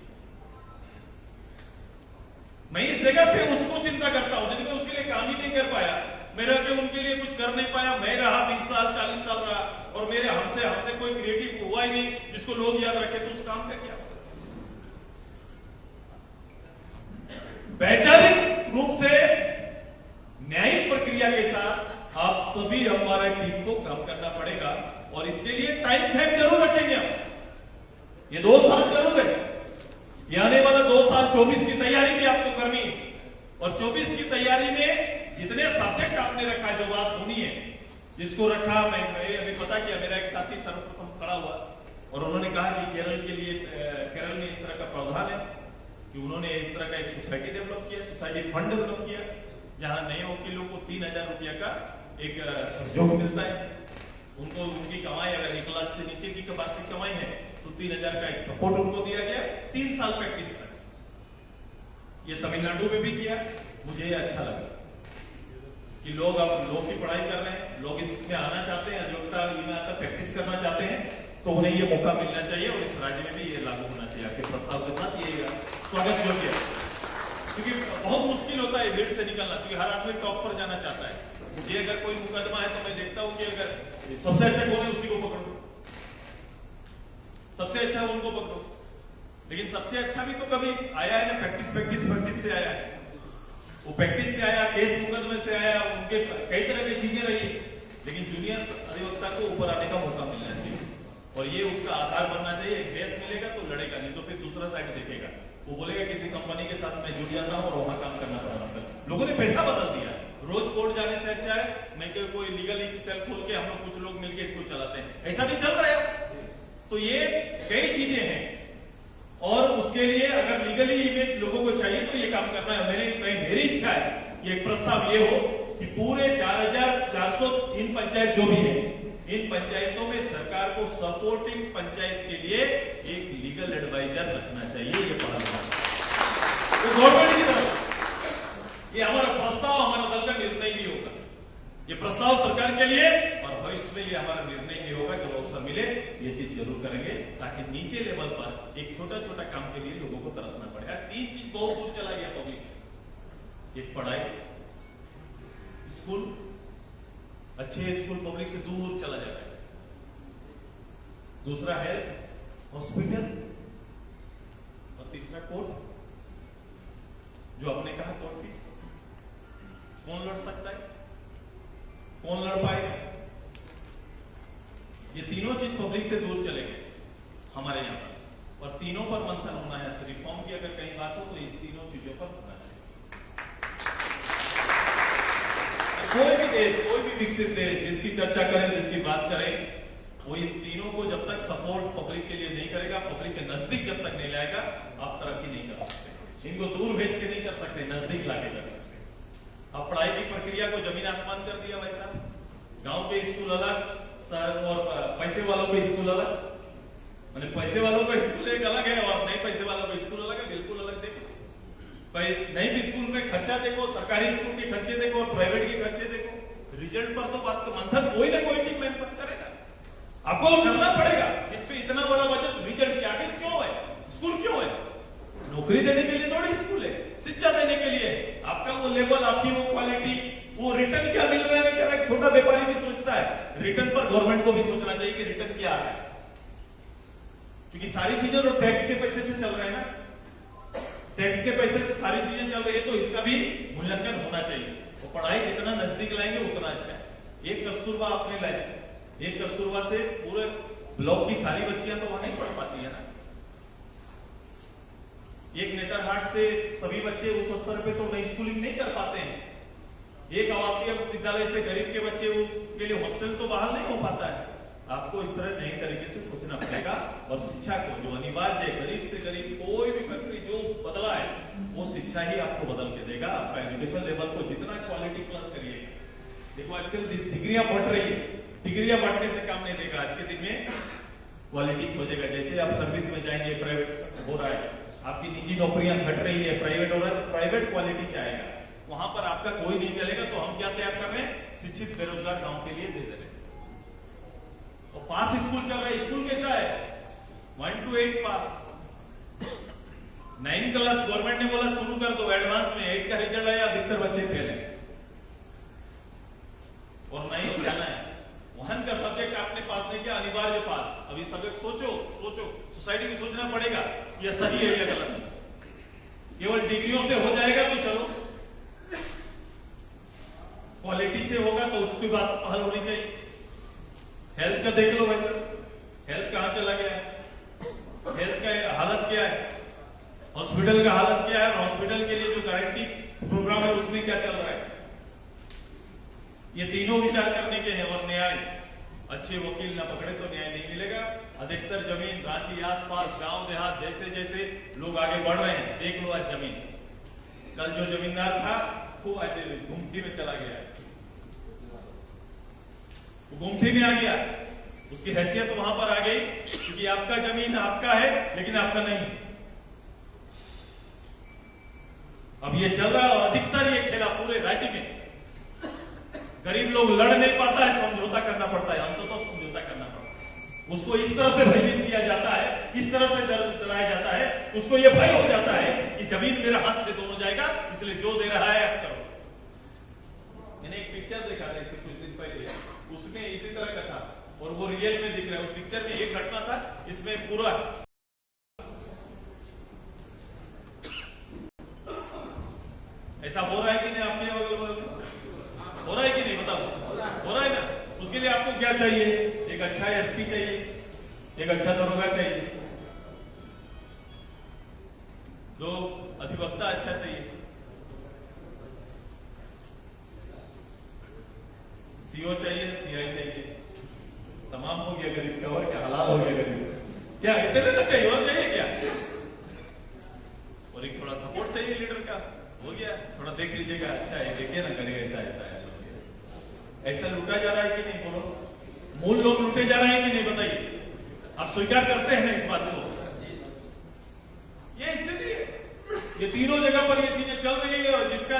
मैं इस जगह से उसको चिंता करता हूं, यदि मैं उसके लिए काम ही नहीं कर पाया, मेरा के उनके लिए कुछ कर नहीं पाया, मैं रहा 20 साल 40 साल रहा और मेरे हमसे कोई क्रिएटिव हुआ ही नहीं जिसको लोग याद रखे, तो उस काम का क्या? वैचारिक रूप से न्यायिक प्रक्रिया के साथ आप सभी हमारे टीम को काम करना पड़ेगा। और इसके लिए टाइम फ्रेम जरूर रखेंगे हम। ये 2 साल जरूर है। ये आने वाला 2 साल 24 की तैयारी भी आपको करनी है। और 24 की तैयारी में जितने सब्जेक्ट आपने रखा, जो बात होनी है, जिसको रखा, मैं अभी पता किया, मेरा एक साथी सर्वप्रथम खड़ा हुआ और उन्होंने कहा कि केरल में इस तरह का प्रावधान है कि उन्होंने इस तरह का एक सोसाइटी डेवलप किया, सोसाइटी फंड डेवलप किया, जहां नए वकीलों को 3,000 रुपया का एक सहयोग मिलता है। उनको उनकी कमाई अगर 1 लाख से नीचे की वार्षिक कमाई है तो 3,000 का एक सपोर्ट उनको दिया गया, 3 साल प्रैक्टिस तक। ये तमिलनाडु में भी किया। मुझे ये अच्छा लगा कि लोग अब लोग की पढ़ाई कर रहे हैं, लोग इसमें आना चाहते हैं, योग्यता आता प्रैक्टिस करना चाहते हैं, तो उन्हें ये मौका मिलना चाहिए। और इस राज्य में भी ये लागू होना चाहिए। आपके प्रस्ताव के साथ ये स्वागत योग्य है, क्योंकि बहुत मुश्किल होता है भीड़ से निकलना, क्योंकि हर आदमी टॉप पर जाना चाहता है। मुझे अगर कोई मुकदमा है तो मैं देखता हूं कि अगर सबसे अच्छा कौन है उसी को पकड़ो, सबसे अच्छा उनको पकड़ो। लेकिन सबसे अच्छा भी तो कभी आया है ना, प्रैक्टिस से आया है। वो प्रैक्टिस से आया, केस मुकदमे से आया, उनके कई तरह की चीजें रही, लेकिन जूनियर अधिवक्ता को ऊपर आने का मौका मिलना चाहिए और ये उसका आधार बनना चाहिए। एक केस मिलेगा तो लड़ेगा, नहीं तो फिर दूसरा साइड देखेगा, वो बोलेगा किसी कंपनी के साथ मैं जुड़ जाता हूँ और वहां काम करना पड़ा। लोगों ने पैसा बदल दिया, रोज कोर्ट जाने से अच्छा है मैं कोई लीगल सेल खोल के हम लोग कुछ लोग मिलकर इसको चलाते हैं, ऐसा भी चल रहा है। तो ये कई चीजें हैं और उसके लिए अगर लीगली इमेज लोगों को चाहिए तो ये काम करना है। मेरी इच्छा है ये प्रस्ताव ये हो कि पूरे 4400 इन पंचायत जो भी है, इन पंचायतों में सरकार को सपोर्टिंग पंचायत के लिए एक लीगल एडवाइजर रखना चाहिए। ये तो गवर्नमेंट की तरफ ये हमारा प्रस्ताव, हमारा दल का निर्णय भी होगा। ये प्रस्ताव सरकार के लिए और भविष्य में ये हमारा निर्णय भी होगा। जब अवसर मिले ये चीज जरूर करेंगे ताकि नीचे लेवल पर एक छोटा छोटा काम के लिए लोगों को तरसना पड़े। तीन चीज बहुत दूर चला गया पब्लिक से, एक पढ़ाई, स्कूल, अच्छे स्कूल पब्लिक से दूर चला जाता है। दूसरा है हॉस्पिटल और तीसरा कोर्ट। जो आपने कहा कोर्ट फीस कौन लड़ सकता है, कौन लड़ पाएगा? ये तीनों चीज पब्लिक से दूर चले गए हमारे यहाँ पर और तीनों पर मंथन होना है। तो रिफॉर्म की अगर कहीं बात हो तो इस तीनों चीजों पर होना चाहिए। कोई भी देश, कोई भी विकसित देश जिसकी चर्चा करें, जिसकी बात करें, वो इन तीनों को जब तक सपोर्ट पब्लिक के लिए नहीं करेगा, पब्लिक के नजदीक जब तक नहीं लाएगा, आप तरक्की नहीं कर सकते। इनको दूर भेज के नहीं कर सकते, नजदीक लाके कर सकते। अब पढ़ाई की प्रक्रिया को जमीन आसमान कर दिया भाई साहब। गांव के स्कूल अलग और पैसे वालों के स्कूल अलग, मैंने पैसे वालों का स्कूल एक अलग है और नहीं पैसे वालों का स्कूल अलग है, बिल्कुल अलग। देखो नहीं भी स्कूल में खर्चा देखो, सरकारी स्कूल के खर्चे देखो और प्राइवेट के खर्चे देखो, रिजल्ट पर तो बात मंथन कोई ना कोई टीम मेहनत करेगा, आपको करना पड़ेगा। जिसपे इतना बड़ा बजट, रिजल्ट के आखिर क्यों है? स्कूल क्यों है? नौकरी देने के लिए थोड़ी स्कूल है, शिक्षा देने के लिए। आपका वो लेवल, आपकी वो क्वालिटी, वो रिटर्न क्या मिल रहा है नहीं कर रहा है। छोटा व्यापारी भी सोचता है रिटर्न पर, गवर्नमेंट को भी सोचना चाहिए कि रिटर्न क्या आ रहा है, क्योंकि सारी चीजें तो टैक्स के पैसे से चल रहे हैं ना, टैक्स के पैसे से सारी चीजें चल रही है, तो इसका भी मूल्यांकन होना चाहिए। तो पढ़ाई जितना नजदीक लाएंगे उतना अच्छा है। एक कस्तूरबा आपने लाया, एक कस्तूरबा से पूरे ब्लॉक की सारी बच्चियां तो वहां नहीं पढ़ पाती है ना। एक नेतरहाट से सभी बच्चे उस स्तर पे तो नई स्कूलिंग नहीं कर पाते हैं। एक आवासीय विद्यालय से गरीब के बच्चे के लिए हॉस्टल तो बहाल नहीं हो पाता है। आपको इस तरह नए तरीके से सोचना पड़ेगा और शिक्षा को जो अनिवार्य है, गरीब से गरीब कोई भी फैक्ट्री जो बदला है वो शिक्षा ही आपको बदल के देगा। आपका एजुकेशन लेवल को जितना क्वालिटी प्लस करिएगा। देखो आजकल डिग्रियां बढ़ रही है, डिग्रियां बढ़ने से काम नहीं देगा। आज के दिन में क्वालिटी खोजेगा। जैसे आप सर्विस में जाएंगे, प्राइवेट हो रहा है, आपकी निजी नौकरियां घट रही है, प्राइवेट हो रहा है, तो प्राइवेट क्वालिटी चाहेगा। वहां पर आपका कोई नहीं चलेगा। तो हम क्या तैयार कर रहे हैं? शिक्षित बेरोजगार गांव के लिए दे रहे हैं। और पास स्कूल चल रहा है। स्कूल कैसा है? 1 to 8 पास। 9 क्लास गवर्नमेंट ने बोला शुरू कर दो एडवांस में, 8 का रिजल्ट आया, अधिकतर बच्चे फेल है और 9 जाना है। 1 का सब्जेक्ट आपने पास नहीं किया, अनिवार्य पास। अभी सब्जेक्ट सोचो सोसाइटी को सोचना पड़ेगा यह सही है या गलत है। केवल डिग्रियों से हो जाएगा तो चलो, क्वालिटी से होगा तो उसकी बात पहल होनी चाहिए। हेल्थ का देख लो भाई साहब, हेल्थ कहां चला गया है? हेल्थ का हालत क्या है? हॉस्पिटल का हालत क्या है? हॉस्पिटल के लिए जो गारंटी प्रोग्राम है उसमें क्या चल रहा है? ये तीनों विचार करने के हैं। और न्याय, अच्छे वकील ना पकड़े तो न्याय नहीं मिलेगा। अधिकतर जमीन रांची आसपास गांव देहात जैसे जैसे लोग आगे बढ़ रहे हैं, देख लो आज जमीन। कल जो जमींदार था वो आज गुमठी में चला गया है, गुमठी में आ गया, उसकी हैसियत वहां पर आ गई क्योंकि आपका जमीन आपका है लेकिन आपका नहीं। अब ये चल रहा है और अधिकतर ये खेला पूरे राज्य में। गरीब लोग लड़ नहीं पाता है, समझौता करना पड़ता है, अंततः तो समझौता करना पड़ता है। उसको इस तरह से भयभीत किया जाता है, इस तरह से डराया जाता है, उसको ये भय हो जाता है कि जमीन मेरे हाथ से दोनों जाएगा, इसलिए जो दे रहा है आप करो। मैंने एक पिक्चर देखा था इससे कुछ दिन पहले, उसमें इसी तरह का था और वो रियल में दिख रहा है। उस पिक्चर में एक घटना था, इसमें पूरा ऐसा हो रहा है चाहिए, एक अच्छा एसपी चाहिए, एक अच्छा दरोगा चाहिए, 2 अधिवक्ता अच्छा चाहिए, सीओ चाहिए, सीआई चाहिए। तमाम हो गया गरीब का, और क्या हलाल हो गया गरीब का। क्या इतने ना चाहिए, और चाहिए क्या? और एक थोड़ा सपोर्ट चाहिए लीडर का, हो गया। थोड़ा देख लीजिएगा, अच्छा है देखिए ना, करेगा ऐसा ऐसा है। ऐसा लूटा जा रहा है कि नहीं? बोलो, मूल लोग लूटे जा रहे हैं कि नहीं? बताइए। आप स्वीकार करते हैं ना इस बात को? ये स्थिति है, ये तीनों जगह पर ये चीजें चल रही है, और जिसका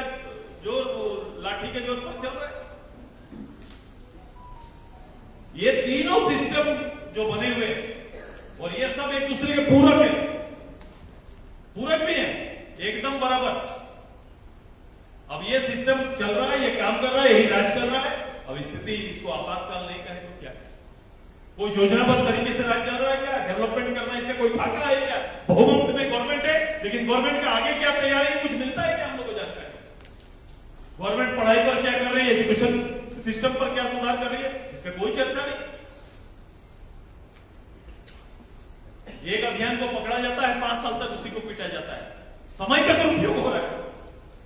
जोर वो लाठी के जोर पर चल रहा है। ये तीनों सिस्टम जो बने हुए हैं, और ये सब एक दूसरे के पूरक है, पूरक भी है एकदम बराबर। अब ये सिस्टम चल रहा है, ये काम कर रहा है, यही राज चल रहा है। अब स्थिति इसको आपातकाल नहीं कहे तो क्या? कोई योजनाबद्ध तरीके से राज चल रहा है क्या? डेवलपमेंट करना है, इसका कोई फाका है क्या? बहुमत में गवर्नमेंट है, लेकिन गवर्नमेंट का आगे क्या तैयारी है, कुछ मिलता है क्या हम लोग को जानकारी? गवर्नमेंट पढ़ाई पर क्या कर रही है, एजुकेशन सिस्टम पर क्या सुधार कर रही है, इसका कोई चर्चा नहीं। एक अभियान को पकड़ा जाता है, 5 साल तक उसी को पीटा जाता है। समय का दुरुपयोग हो रहा है।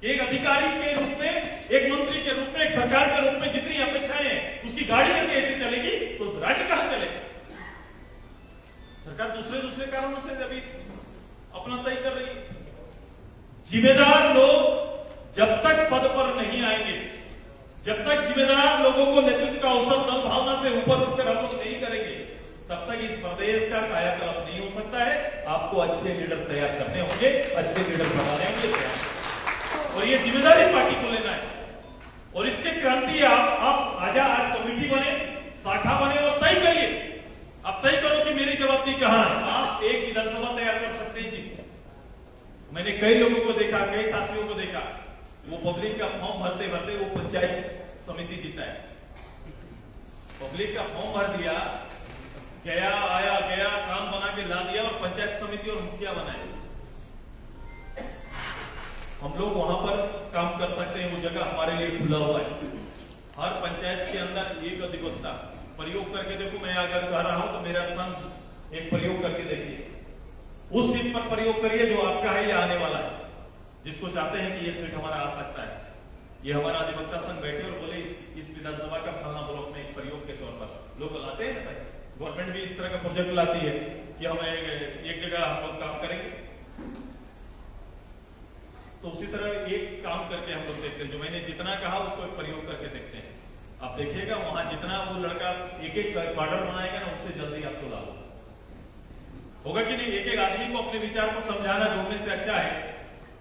एक अधिकारी के रूप में, एक मंत्री के रूप में, एक सरकार के रूप में जितनी अपेक्षाएं हैं, उसकी गाड़ी यदि ऐसी चलेगी तो राज्य कहां चलेगा? सरकार दूसरे कारणों से अभी अपना तय कर रही है। जिम्मेदार लोग जब तक पद पर नहीं आएंगे, जब तक जिम्मेदार लोगों को नेतृत्व का अवसर दल भावना से ऊपर उठकर हम लोग नहीं करेंगे, तब तक इस प्रदेश का कायाकल्प नहीं हो सकता है। आपको अच्छे लीडर तैयार करने होंगे, अच्छे लीडर बनाने होंगे, और ये जिम्मेदारी पार्टी को लेना है। और इसके क्रांति आप आज कमेटी बने, शाखा बने, और तय करिए। आप तय करो कि मेरी जवाबदेही कहां है। आप एक विधानसभा तैयार कर सकते हैं जी। मैंने कई लोगों को देखा, कई साथियों को देखा, वो पब्लिक का फॉर्म भरते भरते वो पंचायत समिति जीता है। पब्लिक का फॉर्म भर दिया, गया आया गया, काम बना के ला दिया, और पंचायत समिति और मुखिया बनाए। हम लोग वहां पर काम कर सकते हैं, वो जगह हमारे लिए खुला हुआ है। हर पंचायत के अंदर एक अधिवक्ता, प्रयोग करके देखो। मैं अगर कह रहा हूं तो मेरा संघ एक प्रयोग करके देखिए, उस सीट पर प्रयोग करिए जो आपका है या आने वाला है, जिसको चाहते हैं कि ये सीट हमारा आ सकता है। ये हमारा अधिवक्ता संघ बैठे और बोले इस विधानसभा का फलना ब्लॉक में एक प्रयोग के तौर पर लोग लाते हैं। गवर्नमेंट भी इस तरह का प्रोजेक्ट लाती है कि हम एक जगह हम लोग काम करेंगे। तो उसी तरह एक काम करके हम लोग देखते हैं, जो मैंने जितना कहा उसको एक प्रयोग करके देखते हैं। आप देखिएगा वहां जितना वो लड़का एक क्वार्टर बनाएगा ना, उससे जल्दी आपको लाभ होगा कि नहीं? एक आदमी को अपने विचार को समझाना जोड़ने से अच्छा है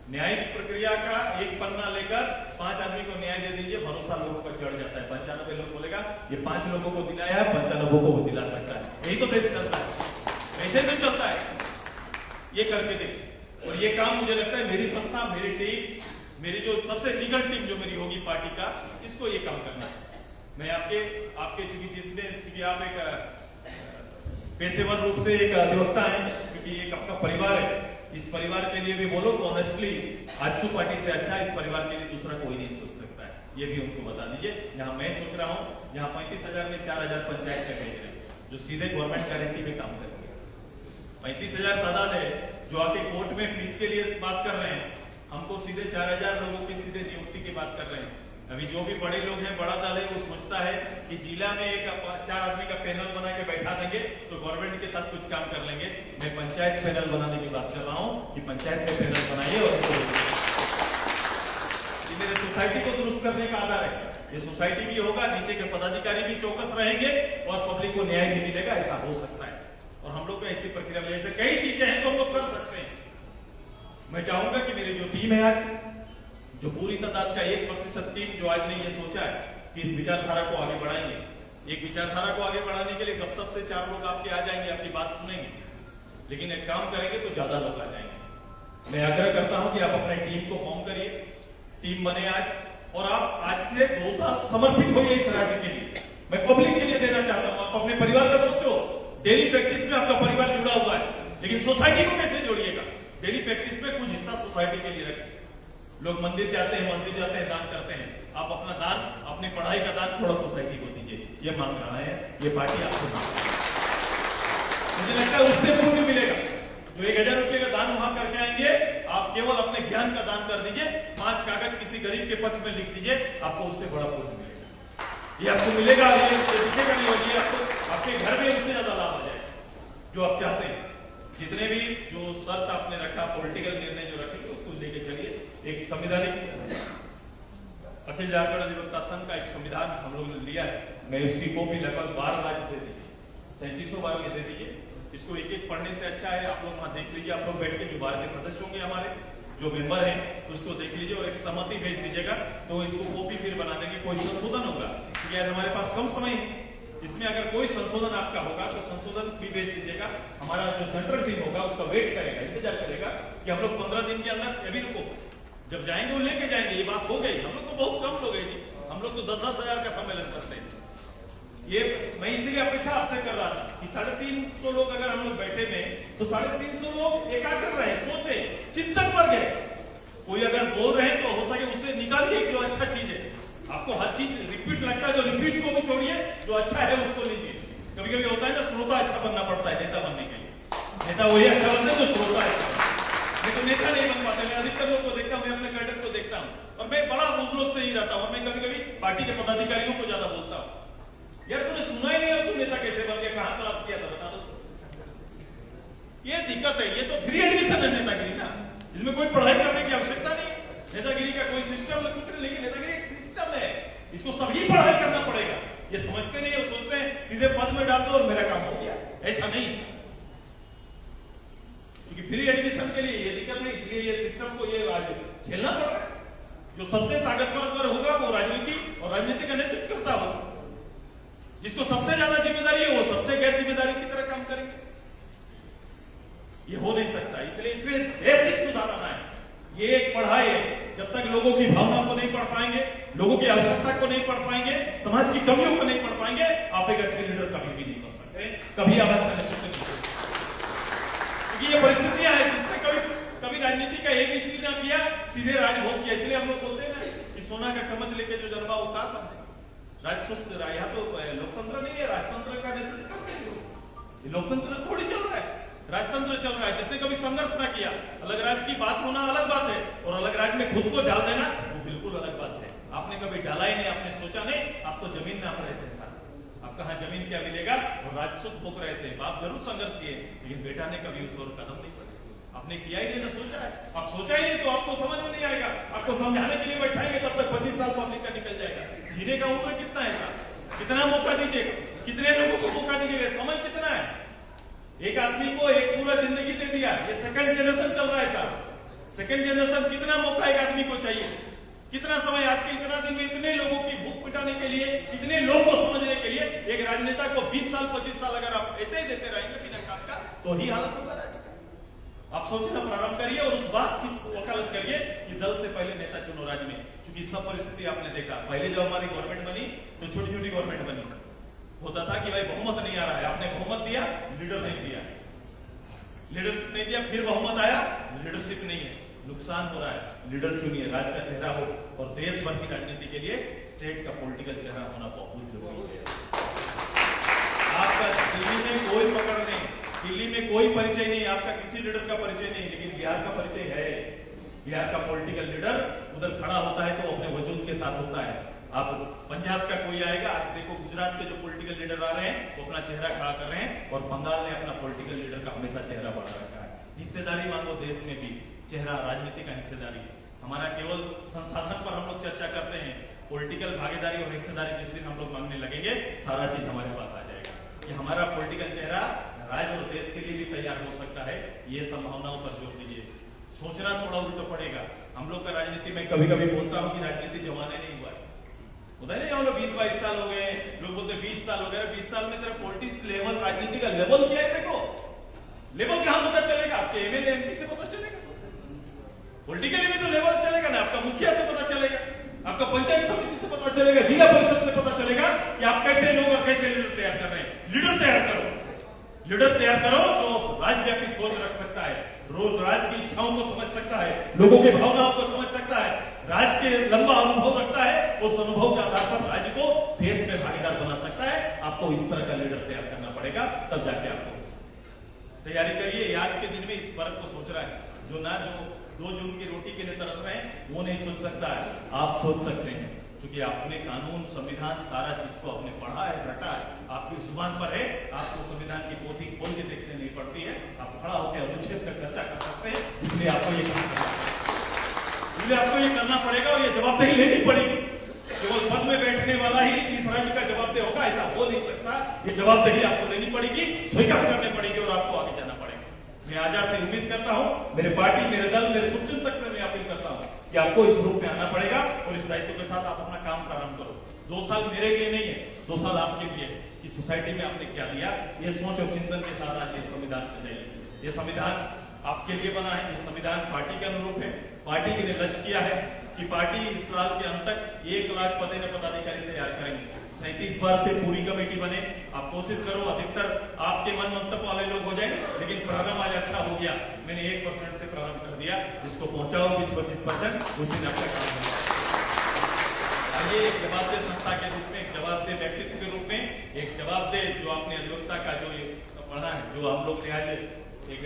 न्यायिक प्रक्रिया का एक पन्ना लेकर 5 आदमी को न्याय दे दीजिए, भरोसा लोगों का चढ़ जाता है। 95 लोग बोलेगा ये 5 लोगों को दिलाया है, 95 को वो दिला सकता है। यही तो देश चलता है, ऐसे तो चलता है। ये करके देखिए। और ये काम मुझे लगता है मेरी संस्था, मेरी टीम, मेरी जो सबसे निकट टीम जो मेरी होगी पार्टी का, इसको ये काम करना है। मैं आपके चूंकि आप एक पेशेवर रूप से एक अधिवक्ता है, क्योंकि एक आपका परिवार है, इस परिवार के लिए भी बोलो तो ऑनेस्टली आजसू पार्टी से अच्छा इस परिवार के लिए दूसरा कोई नहीं सोच सकता है। ये भी उनको बता दीजिए। यहाँ मैं सोच रहा हूँ, यहाँ 35,000 में 4,000 पंचायत में भेज रहे हैं, जो सीधे गवर्नमेंट गारंटी में काम करेंगे। 35,000 तादाद है जो आके कोर्ट में फीस के लिए बात कर रहे हैं। हमको सीधे 4,000 लोगों की सीधे नियुक्ति की बात कर रहे हैं। अभी जो भी बड़े लोग हैं, बड़ा दल है, वो सोचता है कि जिला में एक 4 आदमी का पैनल बना के बैठा देंगे तो गवर्नमेंट के साथ कुछ काम कर लेंगे। मैं पंचायत पैनल बनाने की बात कर रहा हूं कि पंचायत में पैनल बनाइए, और ये मेरे सोसाइटी को दुरुस्त करने का आधार है। ये सोसाइटी भी होगा, नीचे के पदाधिकारी भी चौकस रहेंगे, और पब्लिक को न्याय भी मिलेगा। ऐसा हो सकता है, और हम लोग को ऐसी प्रक्रिया में ऐसे कई चीजें हैं तो हम लोग कर सकते हैं। मैं चाहूंगा कि मेरी जो टीम है आज, जो पूरी तादाद का 1% टीम जो आज ने ये सोचा है कि इस विचारधारा को आगे बढ़ाएंगे। एक विचारधारा को आगे बढ़ाने के लिए गपसप से 4 लोग आपके आ जाएंगे, आपकी बात सुनेंगे, लेकिन एक काम करेंगे तो ज्यादा लोग आ जाएंगे। मैं आग्रह करता हूं कि आप अपने टीम को फॉर्म करिए, टीम बने आज, और आप आज से 2 साल समर्पित होइए इस राज्य के लिए। मैं पब्लिक के लिए देना चाहता हूं। आप अपने परिवार का सोचो, डेली प्रैक्टिस में आपका परिवार जुड़ा हुआ है, लेकिन सोसाइटी को कैसे जोड़िएगा? डेली प्रैक्टिस में कुछ हिस्सा सोसाइटी के लिए रखें। लोग मंदिर जाते हैं, मस्जिद जाते हैं, दान करते हैं। आप अपना दान, अपनी पढ़ाई का दान थोड़ा सोसाइटी को दीजिए। दीजिए, ये मांग रहा है ये पार्टी आपको मांग रही है। मुझे लगता है उससे पुण्य मिलेगा। जो 1000 रुपये का दान वहां करके आएंगे, आप केवल अपने ज्ञान का दान कर दीजिए, 5 कागज किसी गरीब के पक्ष में लिख दीजिए, आपको उससे बड़ा पुण्य मिलेगा। ये आपको मिलेगा, ये दिखेगा नहीं होगी, आपको आपके घर में उससे ज्यादा लाभ आ जाएगा जो आप चाहते हैं। जितने भी जो शर्त आपने रखा, पॉलिटिकल निर्णय जो रखे, उसको लेके चलिए। एक संविधानिक अखिल झारखंड अधिवक्ता संघ का एक संविधान हम लोगों ने लिया है, मैं उसकी कॉपी लगभग 12 बार दे दीजिए, 3700 बार में दे दीजिए। इसको एक एक पढ़ने से अच्छा है, आप लोग वहां देख लीजिए, आप लोग बैठ के जो बार के सदस्य होंगे हमारे जो मेंबर हैं उसको देख लीजिए और एक सहमति भेज दीजिएगा, तो इसको कॉपी फिर बना देंगे। कोई संशोधन होगा, यार हमारे पास कम समय है, इसमें अगर कोई संशोधन आपका होगा तो संशोधन भी भेज दीजिएगा। हमारा जो सेंट्रल टीम होगा उसका वेट करेगा, इंतजार करेगा कि हम लोग 15 दिन के अंदर, अभी रुको, जब जाएंगे वो लेके जाएंगे। ये बात हो गई, हम लोग तो बहुत कम लोग हैं जी, हम लोग तो 10-10 हजार का सम्मेलन करते हैं। ये मैं इसीलिए अपेक्षा आपसे कर रहा था कि 350 लोग अगर हम लोग बैठे में, तो 350 लोग एकाग्र रहे, सोचे, चिंतन पर गए। कोई अगर बोल रहे हैं तो हो सके उससे निकालिए जो अच्छा चीज है। आपको हर चीज रिपीट लगता है, जो रिपीट को भी छोड़िए, जो अच्छा है उसको लीजिए। कभी कभी होता है ना, श्रोता अच्छा बनना पड़ता है नेता बनने के लिए। नेता वही अच्छा बनता है जो श्रोता है, मैं तो नेता नहीं बन पाता। मैं अधिकतर लोग को देखता हूँ, मैं अपने कैडर को देखता हूँ, और मैं बड़ा उन लोग से ही रहता हूँ। मैं कभी कभी पार्टी के पदाधिकारियों को ज्यादा बोलता हूँ, यार तूने सुना ही नहीं, और तू नेता कैसे बन गया, कहां क्लास किया था बता दो। ये दिक्कत है, ये तो फ्री एडमिशन है नेतागिरी ना, इसमें कोई पढ़ाई करने की आवश्यकता नहीं। नेतागिरी का कोई सिस्टम कुछ नहीं, लेकिन नेतागिरी एक सिस्टम है, इसको सभी पढ़ाई करना पड़ेगा। ये समझते नहीं, वो सोचते हैं सीधे पद में डाल दो और मेरा काम हो गया, ऐसा नहीं। क्योंकि फ्री एडमिशन के लिए ये दिक्कत है, इसलिए ये सिस्टम को ये आज झेलना पड़ रहा है। जो सबसे ताकतवर होगा वो राजनीति और राजनीति का नेतृत्व करता होगा। जिसको सबसे ज्यादा जिम्मेदारी है वो सबसे गैर जिम्मेदारी की तरह काम करेंगे। ये हो नहीं सकता, इसलिए इसमें बेसिक सुधार आना है। ये एक पढ़ाई है, जब तक लोगों की भावना को नहीं पढ़ पाएंगे, लोगों की आवश्यकता को नहीं पढ़ पाएंगे, समाज की कमियों को नहीं पढ़ पाएंगे, आप एक अच्छे लीडर कभी भी नहीं बन सकते, कभी आप अच्छा नेतृत्व नहीं कर सकते। क्योंकि ये परिस्थितियां हैं जिसने कभी राजनीति का ABC ना किया, सीधे राजभोग किया। इसलिए हम लोग बोलते हैं ना कि सोना का चम्मच लेके जो जन्मा वो का सब है। यहाँ तो लोकतंत्र नहीं है, राजतंत्र का नेतृत्व कर रहे हो। लोकतंत्र थोड़ी चल रहा है, राजतंत्र चल रहा है। जिसने कभी संघर्ष ना किया, अलग राज्य की बात होना अलग बात है, और अलग राज्य में खुद को डाल देना वो बिल्कुल अलग बात है। आपने कभी डाला ही नहीं, आपने सोचा नहीं, आप तो जमीन नाप रहे थे साहब, आप कहा जमीन क्या मिलेगा, और राजस्व भोग रहे थे। बाप जरूर संघर्ष किए, लेकिन बेटा ने कभी उस ओर कदम नहीं बढ़ाया। आपने किया ही नहीं, ना सोचा है। आप सोचा ही नहीं तो आपको समझ में नहीं आएगा। आपको समझाने के लिए बैठाएंगे तब तक 25 साल पब्लिक का निकल जाएगा। जीने का उम्र कितना है साहब, कितना मौका दीजिएगा, कितने लोगों को मौका दीजिएगा, समय कितना है। एक आदमी को एक पूरा जिंदगी दे दिया, ये सेकंड जनरेशन चल रहा है साहब। सेकंड जनरेशन, कितना मौका एक आदमी को चाहिए, कितना समय। आज के इतना दिन में इतने लोगों की भूख मिटाने के लिए, इतने लोगों को समझने के लिए, एक राजनेता को 20 साल 25 साल अगर आप ऐसे ही देते रहेंगे बिना काम का, तो ही हालत होगा राज्य का। आप सोचना प्रारंभ करिए और उस बात की वकालत करिए कि दल से पहले नेता चुनो राज्य में। क्योंकि सब परिस्थिति आपने देखा, पहले जब हमारी गवर्नमेंट बनी तो छोटी छोटी गवर्नमेंट बनी, होता था कि भाई बहुमत नहीं आ रहा है, आपने बहुमत दिया, लीडर नहीं दिया, लीडर नहीं दिया, फिर बहुमत आया, लीडरशिप नहीं है, नुकसान हो रहा है। लीडर चुनिए, राज्य का चेहरा हो, और देश भर की राजनीति के लिए स्टेट का पॉलिटिकल चेहरा होना बहुत जरूरी है। आपका दिल्ली में कोई पकड़ नहीं, दिल्ली में कोई परिचय नहीं, आपका किसी लीडर का परिचय नहीं, लेकिन बिहार का परिचय है। बिहार का पॉलिटिकल लीडर उधर खड़ा होता है तो अपने वजूद के साथ होता है। आप पंजाब का कोई आएगा, आज देखो गुजरात के जो पॉलिटिकल लीडर आ रहे हैं वो अपना चेहरा खड़ा कर रहे हैं, और बंगाल ने अपना पॉलिटिकल लीडर का हमेशा चेहरा बढ़ा रखा है। हिस्सेदारी मांगो देश में भी, चेहरा राजनीति का हिस्सेदारी। हमारा केवल संसाधन पर हम लोग चर्चा करते हैं, पॉलिटिकल भागीदारी और हिस्सेदारी जिस दिन हम लोग मांगने लगेंगे, सारा चीज हमारे पास आ जाएगा कि हमारा पॉलिटिकल चेहरा राज्य और देश के लिए भी तैयार हो सकता है। ये संभावनाओं पर जोर दीजिए, सोचना थोड़ा उल्टा पड़ेगा। हम लोग का राजनीति में कभी कभी बोलता हूँ कि राजनीति जमाने नहीं हुआ है, होता है ना, 20-22 साल हो गए, लोग बोलते 20 साल हो गए। 20 साल में तेरा पॉलिटिक्स लेवल, राजनीति का लेवल क्या है, देखो लेवल कहां पता चलेगा, आपके MLA MP से पता चलेगा, पॉलिटिकली भी तो लेवल चलेगा ना, आपका मुखिया से पता चलेगा, आपका पंचायत समिति से पता चलेगा, जिला परिषद से पता चलेगा कि आप कैसे लोग और कैसे लीडर तैयार कर रहे हैं। लीडर तैयार करो, लीडर तैयार करो तो राज्यव्यापी सोच रख सकता है, रोज राज्य की इच्छाओं को समझ सकता है, लोगों की भावनाओं को समझ सकता है, राज्य के लंबा अनुभव रखता है, उस अनुभव के आधार पर राज्य को देश में भागीदार बना आपको इस तरह का लीडर तैयार करना पड़ेगा, तब जाके आपको तैयारी करिए। आज के दिन में इस फर्क को सोच रहा है, जो 2 जून की रोटी के लिए तरस रहे हैं, वो नहीं सोच सकता है, आप सोच सकते हैं, क्योंकि आपने कानून, संविधान, सारा चीज को आपने पढ़ा है, रटा है, आपकी जुबान पर है, आपको संविधान की पोथी खोल के देखने नहीं पड़ती है, आप खड़ा होकर अनुच्छेद पर चर्चा कर सकते हैं। इसलिए आपको ये काम करना पड़ेगा, इसलिए आपको ये करना पड़ेगा और ये जवाबदेही लेनी पड़ेगी। केवल पद में बैठने वाला ही इस राज्य का जवाबदेह होगा, ऐसा हो नहीं सकता। ये जवाबदेही आपको लेनी पड़ेगी, स्वीकार करनी पड़ेगी और आपको आगे जाना पड़ेगा। मैं आजा से उम्मीद करता हूं, मेरे पार्टी, मेरे दल, मेरे शुभचिंतक से मैं अपील करता हूं कि आपको इस रूप में आना पड़ेगा और इस दायित्व के साथ आप अपना काम प्रारंभ करो। 2 साल मेरे लिए नहीं है, 2 साल आपके लिए है कि सोसाइटी में आपने क्या दिया, ये सोच और चिंतन के साथ आज ये संविधान सजाइए। ये संविधान आपके लिए बना है, ये संविधान पार्टी के अनुरूप है। पार्टी के लिए लक्ष्य किया है कि पार्टी इस साल के अंत तक 1 लाख पदाधिकारी तैयार करेंगे। 37 बार से पूरी कमेटी बने। आप कोशिश करो, अधिकतर आपके मन मंतव्य वाले लोग हो जाए, लेकिन प्रारंभ आज अच्छा हो गया। मैंने 1% से प्रारंभ कर दिया, इसको पहुंचाओ 20-25%, उस दिन आपका काम होगा। ये एक जवाबदेह संस्था के रूप में, एक जवाबदेह व्यक्तित्व के रूप में, एक जवाबदेह जो आपने अधिवक्ता का जो पढ़ा है, जो हम लोग ने आज एक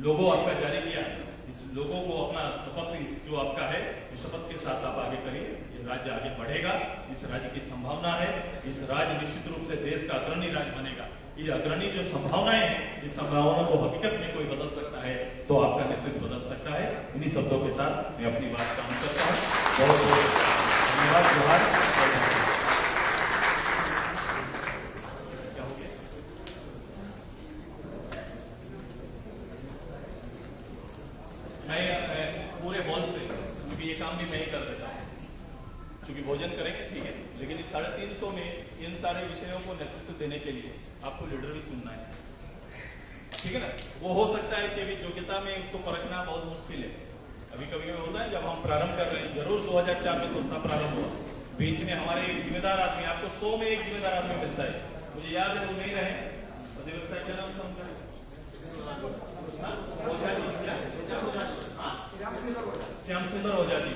लोगो आपका जारी किया, इस लोगों को अपना शपथ जो आपका है, इस शपथ के साथ आप आगे करिए। ये राज्य आगे बढ़ेगा, इस राज्य की संभावना है, इस राज्य निश्चित रूप से देश का अग्रणी राज्य बनेगा। ये अग्रणी जो संभावनाएं हैं, इस संभावनाओं को हकीकत में कोई बदल सकता है तो आपका नेतृत्व बदल सकता है। इन्हीं शब्दों के साथ मैं अपनी बात का अंत करता हूँ। बहुत बहुत धन्यवाद। जोहार। क्या हो गया? मैं पूरे हॉल से, क्योंकि ये काम भी मैं ही कर देता हूँ, क्योंकि भोजन करेंगे ठीक है, लेकिन इस 350 में इन सारे विषयों को नेतृत्व देने के लिए आपको लीडर भी चुनना है, ठीक है ना। वो हो सकता है कि अभी योग्यता में उसको परखना बहुत मुश्किल है। अभी कभी होता है, जब हम प्रारंभ कर रहे हैं, जरूर 2004 में संस्था प्रारंभ हुआ, बीच में हमारे एक जिम्मेदार आदमी, आपको 100 में एक जिम्मेदार आदमी मिलता है, मुझे याद है वो नहीं रहे, अधिवक्ता क्या नाम था उनका? श्याम सुंदर ओझा जी।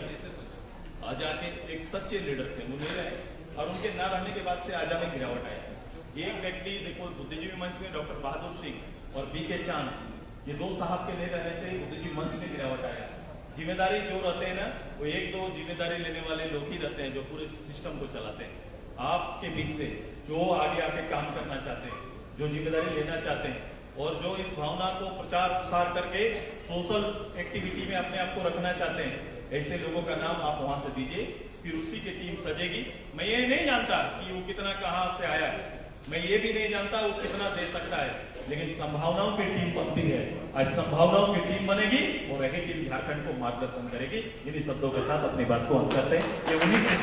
आजा के एक सच्चे लीडर थे, वो नहीं रहे, और उनके ना रहने के बाद से आजा में गिरावट आई। एक व्यक्ति देखो, बुद्धिजीवी मंच में डॉक्टर बहादुर सिंह और बीके चांद, ये 2 साहब के नहीं रहने से बुद्धिजीवी मंच में गिरावट आया। जिम्मेदारी जो रहते हैं ना, वो 1-2 जिम्मेदारी लेने वाले लोग ही रहते हैं जो पूरे सिस्टम को चलाते हैं। आपके बीच से जो आगे आके काम करना चाहते हैं, जो जिम्मेदारी लेना चाहते हैं और जो इस भावना को प्रचार प्रसार करके सोशल एक्टिविटी में अपने आप को रखना चाहते हैं, ऐसे लोगों का नाम आप वहां से दीजिए, फिर उसी की टीम सजेगी। मैं ये नहीं जानता कि वो कितना कहां से आया है, मैं ये भी नहीं जानता वो कितना दे सकता है, लेकिन संभावनाओं की टीम बनती है। आज संभावनाओं की टीम बनेगी और यही टीम झारखंड को मार्गदर्शन करेगी। इन्हीं शब्दों के साथ अपनी बात को अंत करते हैं। ये उन्हीं से